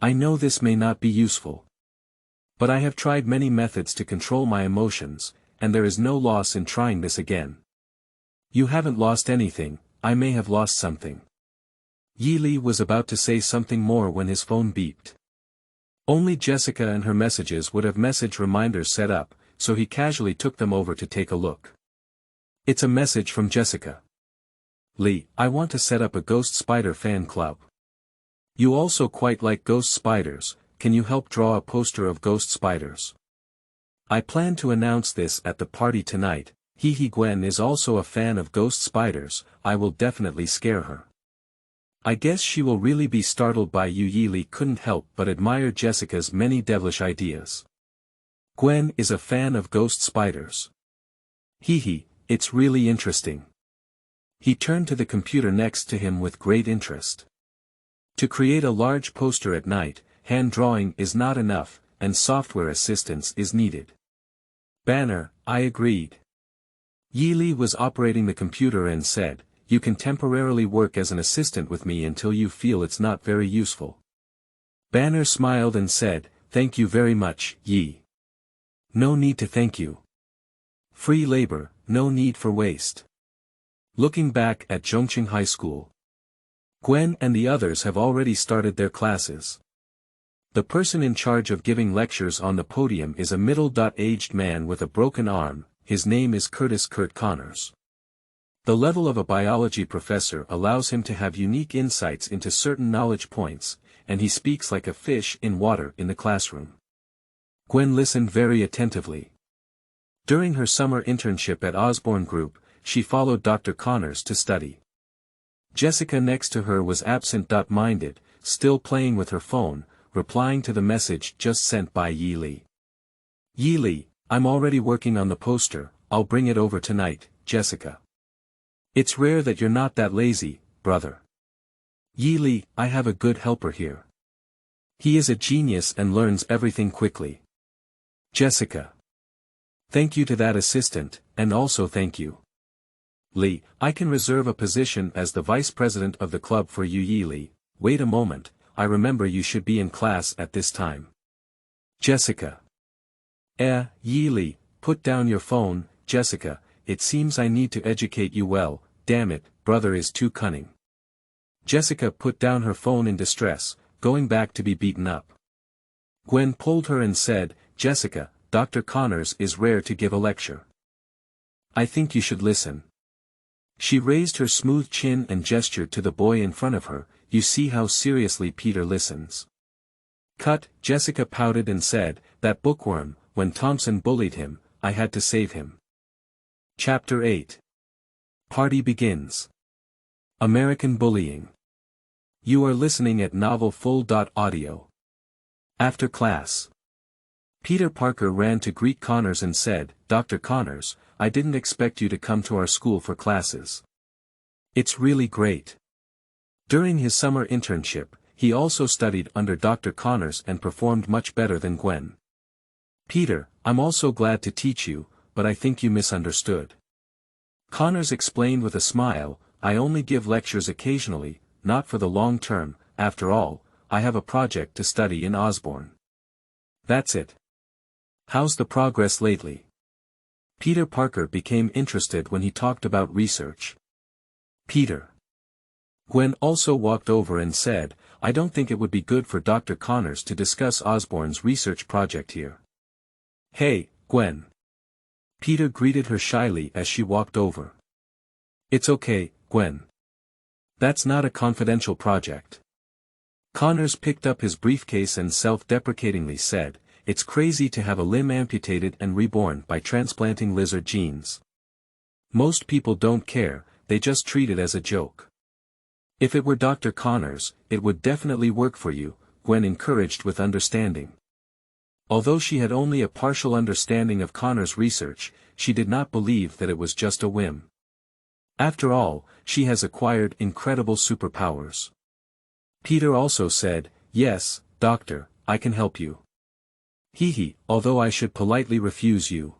I know this may not be useful. But I have tried many methods to control my emotions, and there is no loss in trying this again. You haven't lost anything, I may have lost something. Yealy was about to say something more when his phone beeped. Only Jessica and her messages would have message reminders set up, so he casually took them over to take a look. It's a message from Jessica. Lee, I want to set up a ghost spider fan club. You also quite like ghost spiders, can you help draw a poster of ghost spiders? I plan to announce this at the party tonight. Gwen is also a fan of ghost spiders, I will definitely scare her. I guess she will really be startled by you. Yealy couldn't help but admire Jessica's many devilish ideas. Gwen is a fan of ghost spiders. It's really interesting. He turned to the computer next to him with great interest. To create a large poster at night, hand drawing is not enough, and software assistance is needed. Banner, I agreed. Yealy was operating the computer and said, you can temporarily work as an assistant with me until you feel it's not very useful. Banner smiled and said, thank you very much, Yi. No need to thank you. Free labor, no need for waste. Looking back at Zhongqing High School. Gwen and the others have already started their classes. The person in charge of giving lectures on the podium is a middle-aged man with a broken arm, his name is Kurt Connors. The level of a biology professor allows him to have unique insights into certain knowledge points, and he speaks like a fish in water in the classroom. Gwen listened very attentively. During her summer internship at Osborne Group, she followed Dr. Connors to study. Jessica next to her was absent-minded, still playing with her phone, replying to the message just sent by Yealy. Yealy, I'm already working on the poster, I'll bring it over tonight, Jessica. It's rare that you're not that lazy, brother. Yealy, I have a good helper here. He is a genius and learns everything quickly. Jessica. Thank you to that assistant, and also thank you. Lee, I can reserve a position as the vice president of the club for you. Lee, wait a moment, I remember you should be in class at this time. Jessica. Lee, put down your phone, Jessica, it seems I need to educate you well, damn it, brother is too cunning. Jessica put down her phone in distress, going back to be beaten up. Gwen pulled her and said, Jessica, Dr. Connors is rare to give a lecture. I think you should listen. She raised her smooth chin and gestured to the boy in front of her, you see how seriously Peter listens. Cut, Jessica pouted and said, that bookworm, when Thompson bullied him, I had to save him. Chapter 8. Party begins. American bullying. You are listening at novelfull.audio. After class. Peter Parker ran to greet Connors and said, Dr. Connors, I didn't expect you to come to our school for classes. It's really great. During his summer internship, he also studied under Dr. Connors and performed much better than Gwen. Peter, I'm also glad to teach you, but I think you misunderstood. Connors explained with a smile, I only give lectures occasionally, not for the long term, after all, I have a project to study in Osborne. That's it. How's the progress lately? Peter Parker became interested when he talked about research. Peter. Gwen also walked over and said, I don't think it would be good for Dr. Connors to discuss Osborne's research project here. Hey, Gwen. Peter greeted her shyly as she walked over. It's okay, Gwen. That's not a confidential project. Connors picked up his briefcase and self-deprecatingly said, it's crazy to have a limb amputated and reborn by transplanting lizard genes. Most people don't care, they just treat it as a joke. If it were Dr. Connors, it would definitely work for you, Gwen encouraged with understanding. Although she had only a partial understanding of Connors' research, she did not believe that it was just a whim. After all, she has acquired incredible superpowers. Peter also said, yes, doctor, I can help you. Although I should politely refuse you.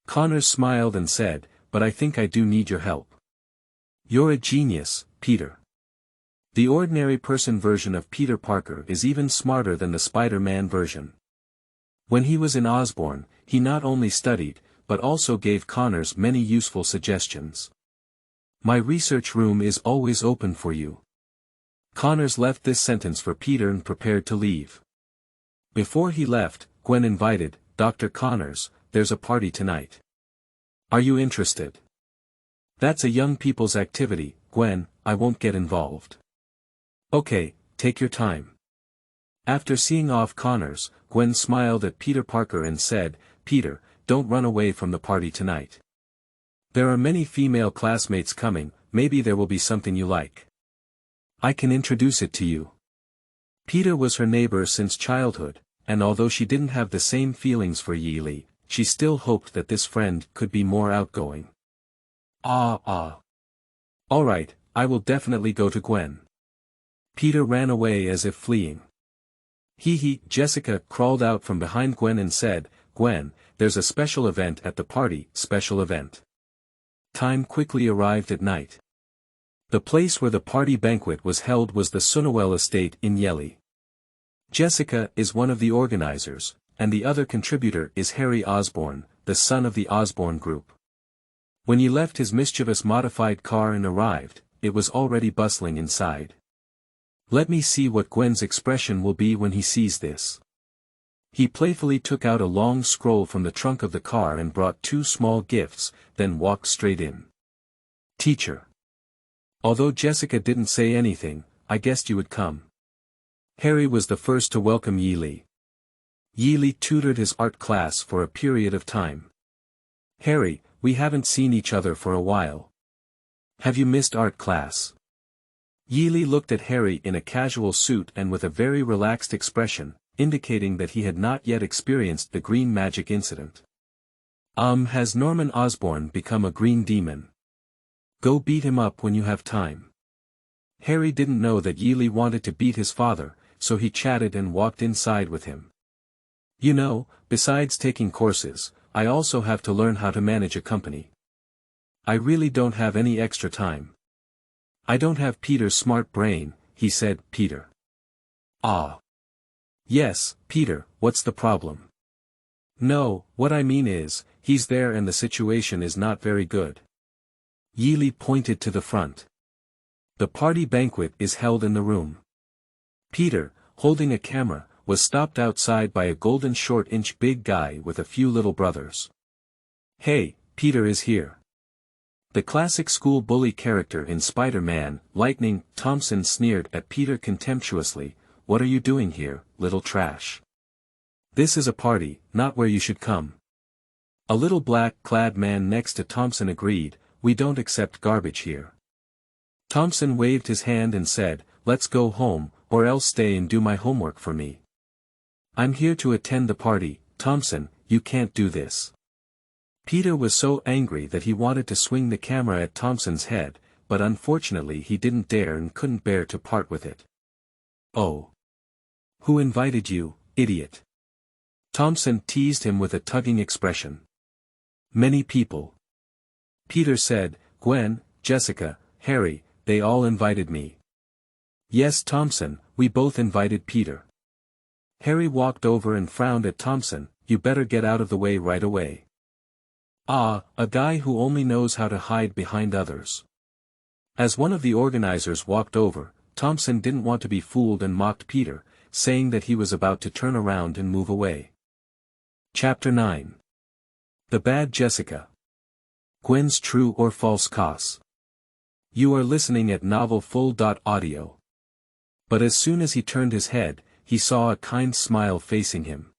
Connors smiled and said, but I think I do need your help. You're a genius, Peter. The ordinary person version of Peter Parker is even smarter than the Spider-Man version. When he was in Osborne, he not only studied, but also gave Connors many useful suggestions. My research room is always open for you. Connors left this sentence for Peter and prepared to leave. Before he left, Gwen invited, Dr. Connors, there's a party tonight. Are you interested? That's a young people's activity, Gwen, I won't get involved. Okay, take your time. After seeing off Connors, Gwen smiled at Peter Parker and said, Peter, don't run away from the party tonight. There are many female classmates coming, maybe there will be something you like. I can introduce it to you. Peter was her neighbor since childhood, and although she didn't have the same feelings for Lee, she still hoped that this friend could be more outgoing. Alright, I will definitely go to Gwen. Peter ran away as if fleeing. Jessica crawled out from behind Gwen and said, Gwen, there's a special event at the party, special event. Time quickly arrived at night. The place where the party banquet was held was the Sunnowell estate in Yelly. Jessica is one of the organizers, and the other contributor is Harry Osborne, the son of the Osborne group. When he left his mischievous modified car and arrived, it was already bustling inside. Let me see what Gwen's expression will be when he sees this. He playfully took out a long scroll from the trunk of the car and brought 2 small gifts, then walked straight in. Teacher. Although Jessica didn't say anything, I guessed you would come. Harry was the first to welcome Lee. Lee tutored his art class for a period of time. Harry, we haven't seen each other for a while. Have you missed art class? Lee looked at Harry in a casual suit and with a very relaxed expression, indicating that he had not yet experienced the green magic incident. Has Norman Osborn become a green demon? Go beat him up when you have time. Harry didn't know that Lee wanted to beat his father, so he chatted and walked inside with him. You know, besides taking courses, I also have to learn how to manage a company. I really don't have any extra time. I don't have Peter's smart brain, he said. Peter. Ah. Yes, Peter, what's the problem? No, what I mean is, he's there and the situation is not very good. Yeely pointed to the front. The party banquet is held in the room. Peter, holding a camera, was stopped outside by a golden short-inch big guy with a few little brothers. Hey, Peter is here. The classic school bully character in Spider-Man, Lightning, Thompson sneered at Peter contemptuously. What are you doing here, little trash? This is a party, not where you should come. A little black-clad man next to Thompson agreed, we don't accept garbage here. Thompson waved his hand and said, let's go home, or else stay and do my homework for me. I'm here to attend the party, Thompson, you can't do this. Peter was so angry that he wanted to swing the camera at Thompson's head, but unfortunately he didn't dare and couldn't bear to part with it. Oh. Who invited you, idiot? Thompson teased him with a tugging expression. Many people. Peter said, Gwen, Jessica, Harry, they all invited me. Yes, Thompson, we both invited Peter. Harry walked over and frowned at Thompson, you better get out of the way right away. Ah, a guy who only knows how to hide behind others. As one of the organizers walked over, Thompson didn't want to be fooled and mocked Peter, saying that he was about to turn around and move away. Chapter 9. The Bad Jessica. Gwen's True or False Cause. You are listening at novelfull.audio. But as soon as he turned his head, he saw a kind smile facing him.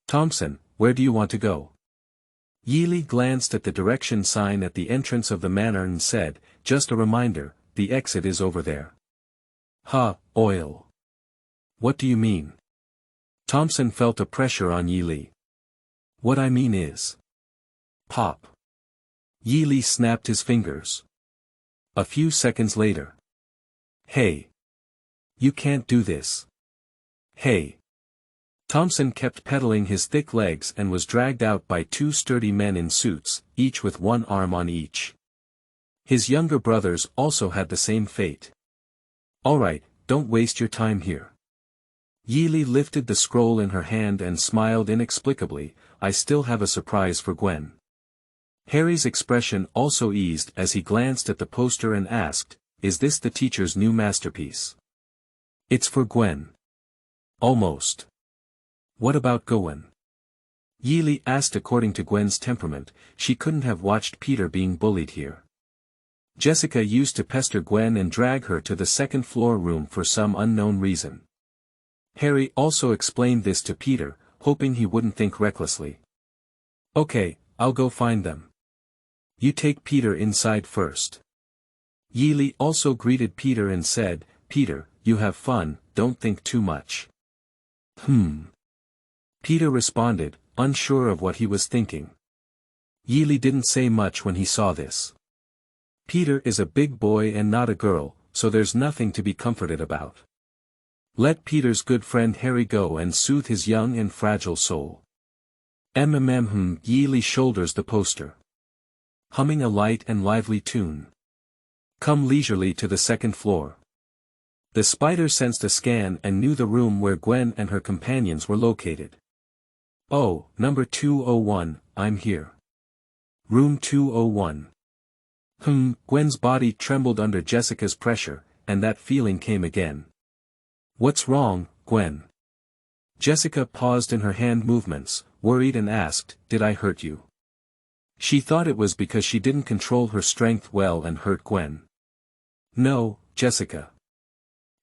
Thompson, where do you want to go? Yeely glanced at the direction sign at the entrance of the manor and said, just a reminder, the exit is over there. Oil. What do you mean? Thompson felt a pressure on Yeely. What I mean is. Pop. Yeely snapped his fingers. A few seconds later. Hey. You can't do this. Hey. Thompson kept pedaling his thick legs and was dragged out by two sturdy men in suits, each with one arm on each. His younger brothers also had the same fate. Alright, don't waste your time here. Yeely lifted the scroll in her hand and smiled inexplicably, I still have a surprise for Gwen. Harry's expression also eased as he glanced at the poster and asked, is this the teacher's new masterpiece? It's for Gwen. Almost. What about Gewen? Yeely asked. According to Gwen's temperament, she couldn't have watched Peter being bullied here. Jessica used to pester Gwen and drag her to the second-floor room for some unknown reason. Harry also explained this to Peter, hoping he wouldn't think recklessly. Okay, I'll go find them. You take Peter inside first. Yeely also greeted Peter and said, Peter, you have fun, don't think too much. Peter responded, unsure of what he was thinking. Yeely didn't say much when he saw this. Peter is a big boy and not a girl, so there's nothing to be comforted about. Let Peter's good friend Harry go and soothe his young and fragile soul. Yeely shoulders the poster. Humming a light and lively tune. Come leisurely to the second floor. The spider sensed a scan and knew the room where Gwen and her companions were located. Oh, number 201, I'm here. Room 201. Gwen's body trembled under Jessica's pressure, and that feeling came again. What's wrong, Gwen? Jessica paused in her hand movements, worried and asked, did I hurt you? She thought it was because she didn't control her strength well and hurt Gwen. No, Jessica.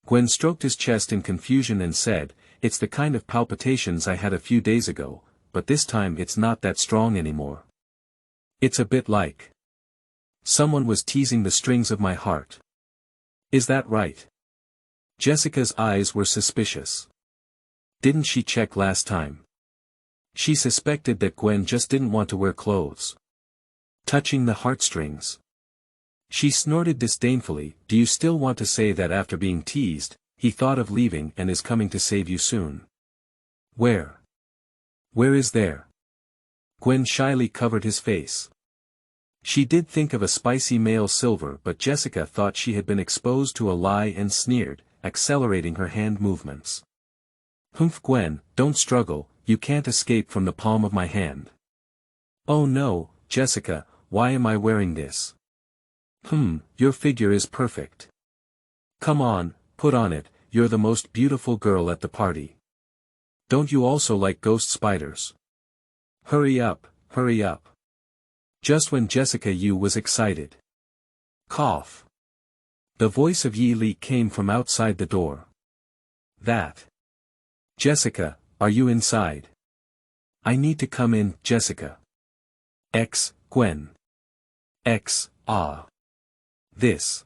Gwen stroked his chest in confusion and said, it's the kind of palpitations I had a few days ago, but this time it's not that strong anymore. It's a bit like someone was teasing the strings of my heart. Is that right? Jessica's eyes were suspicious. Didn't she check last time? She suspected that Gwen just didn't want to wear clothes. Touching the heartstrings. She snorted disdainfully, do you still want to say that after being teased, he thought of leaving and is coming to save you soon? Where? Where is there? Gwen shyly covered his face. She did think of a spicy male silver, but Jessica thought she had been exposed to a lie and sneered, accelerating her hand movements. Humph, Gwen, don't struggle, you can't escape from the palm of my hand. Oh no, Jessica, why am I wearing this? Your figure is perfect. Come on, put on it, you're the most beautiful girl at the party. Don't you also like ghost spiders? Hurry up, hurry up. Just when Jessica Yu was excited. Cough. The voice of Yi Li came from outside the door. That. Jessica, are you inside? I need to come in, Jessica. Gwen. This.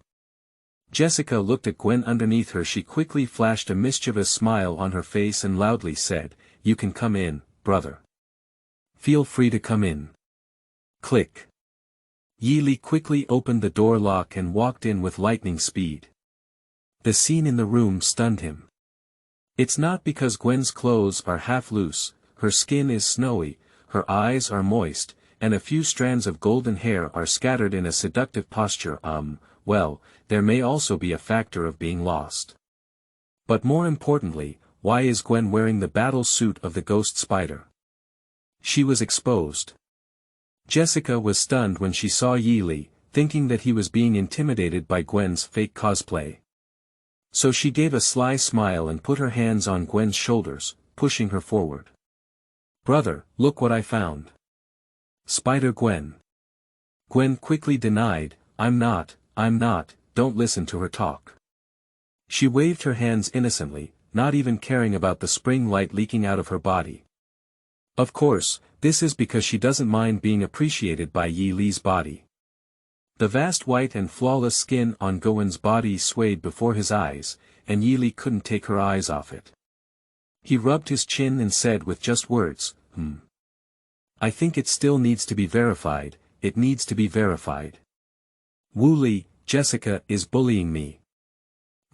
Jessica looked at Gwen underneath her. She quickly flashed a mischievous smile on her face and loudly said, "You can come in, brother. Feel free to come in." Click. Yi Li quickly opened the door lock and walked in with lightning speed. The scene in the room stunned him. It's not because Gwen's clothes are half loose, her skin is snowy, her eyes are moist, and a few strands of golden hair are scattered in a seductive posture. Well, there may also be a factor of being lost. But more importantly, why is Gwen wearing the battle suit of the ghost spider? She was exposed. Jessica was stunned when she saw Yi Li, thinking that he was being intimidated by Gwen's fake cosplay. So she gave a sly smile and put her hands on Gwen's shoulders, pushing her forward. "Brother, look what I found." Spider Gwen. Gwen quickly denied, I'm not, don't listen to her talk. She waved her hands innocently, not even caring about the spring light leaking out of her body. Of course, this is because she doesn't mind being appreciated by Yi Li's body. The vast white and flawless skin on Gwen's body swayed before his eyes, and Yi Li couldn't take her eyes off it. He rubbed his chin and said with just words, I think it still needs to be verified, it needs to be verified. Wu Li, Jessica is bullying me.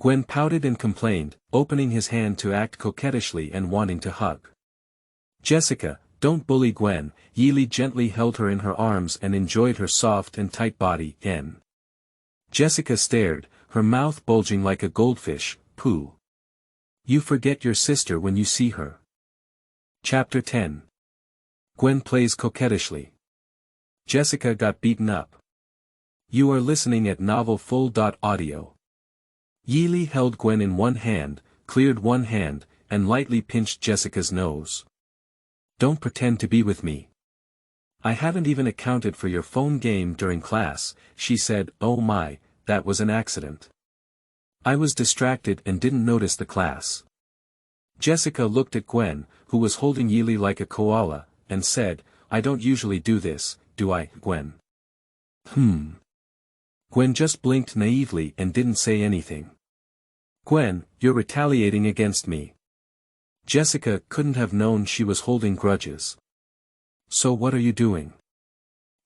Gwen pouted and complained, opening his hand to act coquettishly and wanting to hug. Jessica, don't bully Gwen. Yi Li gently held her in her arms and enjoyed her soft and tight body. Jessica stared, her mouth bulging like a goldfish. Pooh. You forget your sister when you see her. Chapter 10. Gwen plays coquettishly. Jessica got beaten up. You are listening at novelfull.audio. Yi Li held Gwen in one hand, cleared one hand, and lightly pinched Jessica's nose. Don't pretend to be with me. I haven't even accounted for your phone game during class, she said. Oh my, that was an accident. I was distracted and didn't notice the class. Jessica looked at Gwen, who was holding Yi Li like a koala, and said, I don't usually do this, do I, Gwen? Gwen just blinked naively and didn't say anything. Gwen, you're retaliating against me. Jessica couldn't have known she was holding grudges. So what are you doing?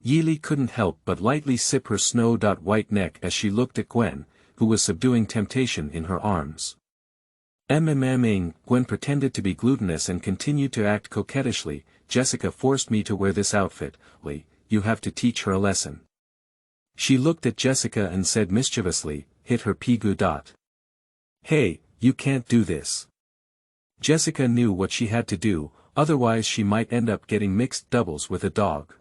Yi Li couldn't help but lightly sip her snow-white neck as she looked at Gwen, who was subduing temptation in her arms. Gwen pretended to be glutinous and continued to act coquettishly. Jessica forced me to wear this outfit. You have to teach her a lesson. She looked at Jessica and said mischievously, hit her pigu. Hey, you can't do this. Jessica knew what she had to do, otherwise she might end up getting mixed doubles with a dog.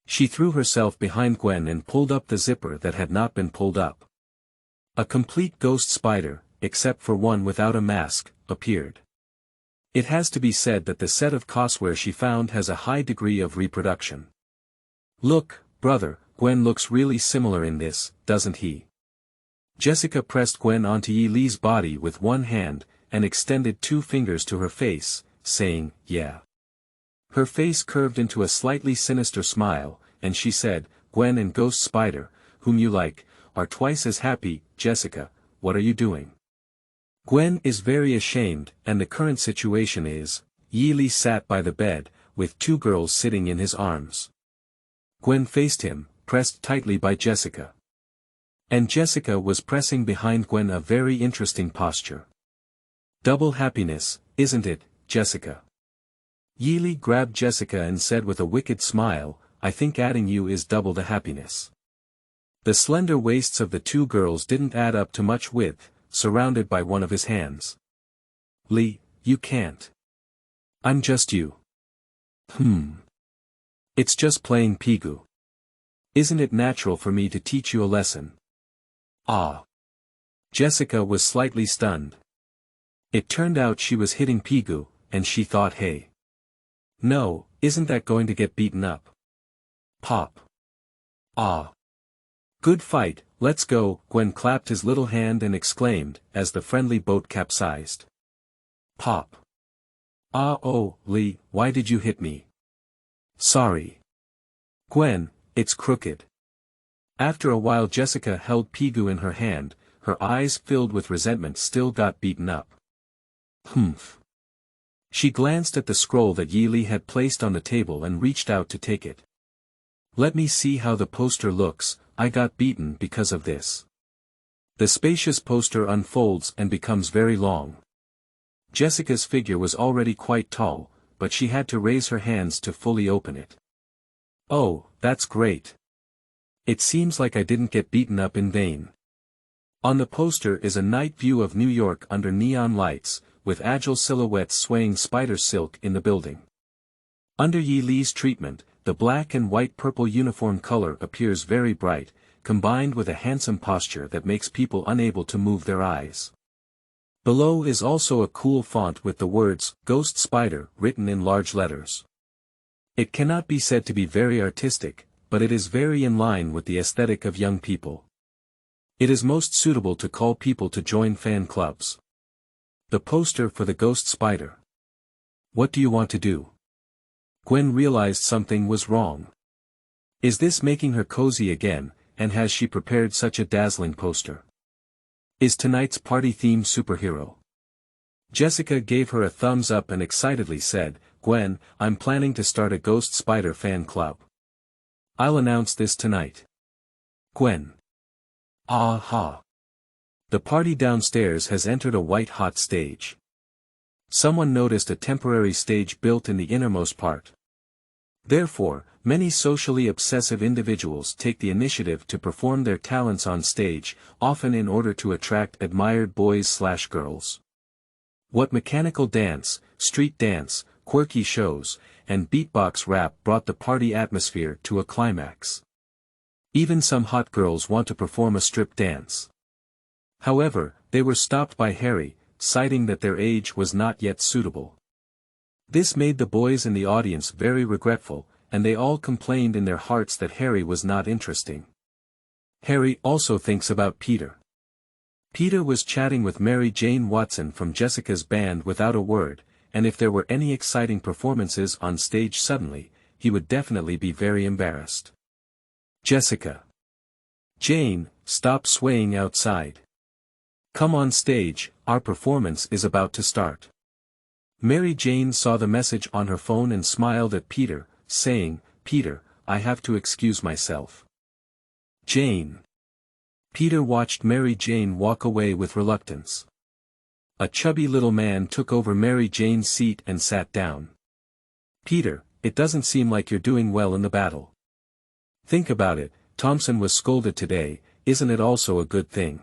She threw herself behind Gwen and pulled up the zipper that had not been pulled up. A complete ghost spider, except for one without a mask, appeared. It has to be said that the set of coswear she found has a high degree of reproduction. Look, brother, Gwen looks really similar in this, doesn't he? Jessica pressed Gwen onto Yi Li's body with one hand, and extended two fingers to her face, saying, yeah. Her face curved into a slightly sinister smile, and she said, Gwen and Ghost Spider, whom you like, are twice as happy. Jessica, what are you doing? Gwen is very ashamed, and the current situation is, Yi Li sat by the bed, with two girls sitting in his arms. Gwen faced him, pressed tightly by Jessica. And Jessica was pressing behind Gwen, a very interesting posture. Double happiness, isn't it, Jessica? Yeely grabbed Jessica and said with a wicked smile, I think adding you is double the happiness. The slender waists of the two girls didn't add up to much width, surrounded by one of his hands. Lee, you can't. I'm just you. It's just playing Pigu. Isn't it natural for me to teach you a lesson? Ah. Jessica was slightly stunned. It turned out she was hitting Pigu, and she thought hey. No, isn't that going to get beaten up? Pop. Ah. Good fight, let's go, Gwen clapped his little hand and exclaimed, as the friendly boat capsized. Pop. Ah oh, Lee, why did you hit me? Sorry. Gwen, it's crooked. After a while Jessica held Pigu in her hand, her eyes filled with resentment still got beaten up. Humph. She glanced at the scroll that Yeely had placed on the table and reached out to take it. Let me see how the poster looks, I got beaten because of this. The spacious poster unfolds and becomes very long. Jessica's figure was already quite tall, but she had to raise her hands to fully open it. Oh, that's great. It seems like I didn't get beaten up in vain. On the poster is a night view of New York under neon lights, with agile silhouettes swaying spider silk in the building. Under Yi Li's treatment, the black and white purple uniform color appears very bright, combined with a handsome posture that makes people unable to move their eyes. Below is also a cool font with the words, Ghost Spider, written in large letters. It cannot be said to be very artistic, but it is very in line with the aesthetic of young people. It is most suitable to call people to join fan clubs. The poster for the Ghost Spider. What do you want to do? Gwen realized something was wrong. Is this making her cozy again, and has she prepared such a dazzling poster? Is tonight's party theme superhero? Jessica gave her a thumbs up and excitedly said, Gwen, I'm planning to start a Ghost Spider fan club. I'll announce this tonight. Gwen. Aha. The party downstairs has entered a white-hot stage. Someone noticed a temporary stage built in the innermost part. Therefore, many socially obsessive individuals take the initiative to perform their talents on stage, often in order to attract admired boys/girls. What mechanical dance, street dance, quirky shows, and beatbox rap brought the party atmosphere to a climax. Even some hot girls want to perform a strip dance. However, they were stopped by Harry, citing that their age was not yet suitable. This made the boys in the audience very regretful, and they all complained in their hearts that Harry was not interesting. Harry also thinks about Peter. Peter was chatting with Mary Jane Watson from Jessica's band without a word, and if there were any exciting performances on stage suddenly, he would definitely be very embarrassed. Jessica. Jane, stop swaying outside. Come on stage, our performance is about to start. Mary Jane saw the message on her phone and smiled at Peter, saying, Peter, I have to excuse myself. Jane. Peter watched Mary Jane walk away with reluctance. A chubby little man took over Mary Jane's seat and sat down. Peter, it doesn't seem like you're doing well in the battle. Think about it, Thompson was scolded today, isn't it also a good thing?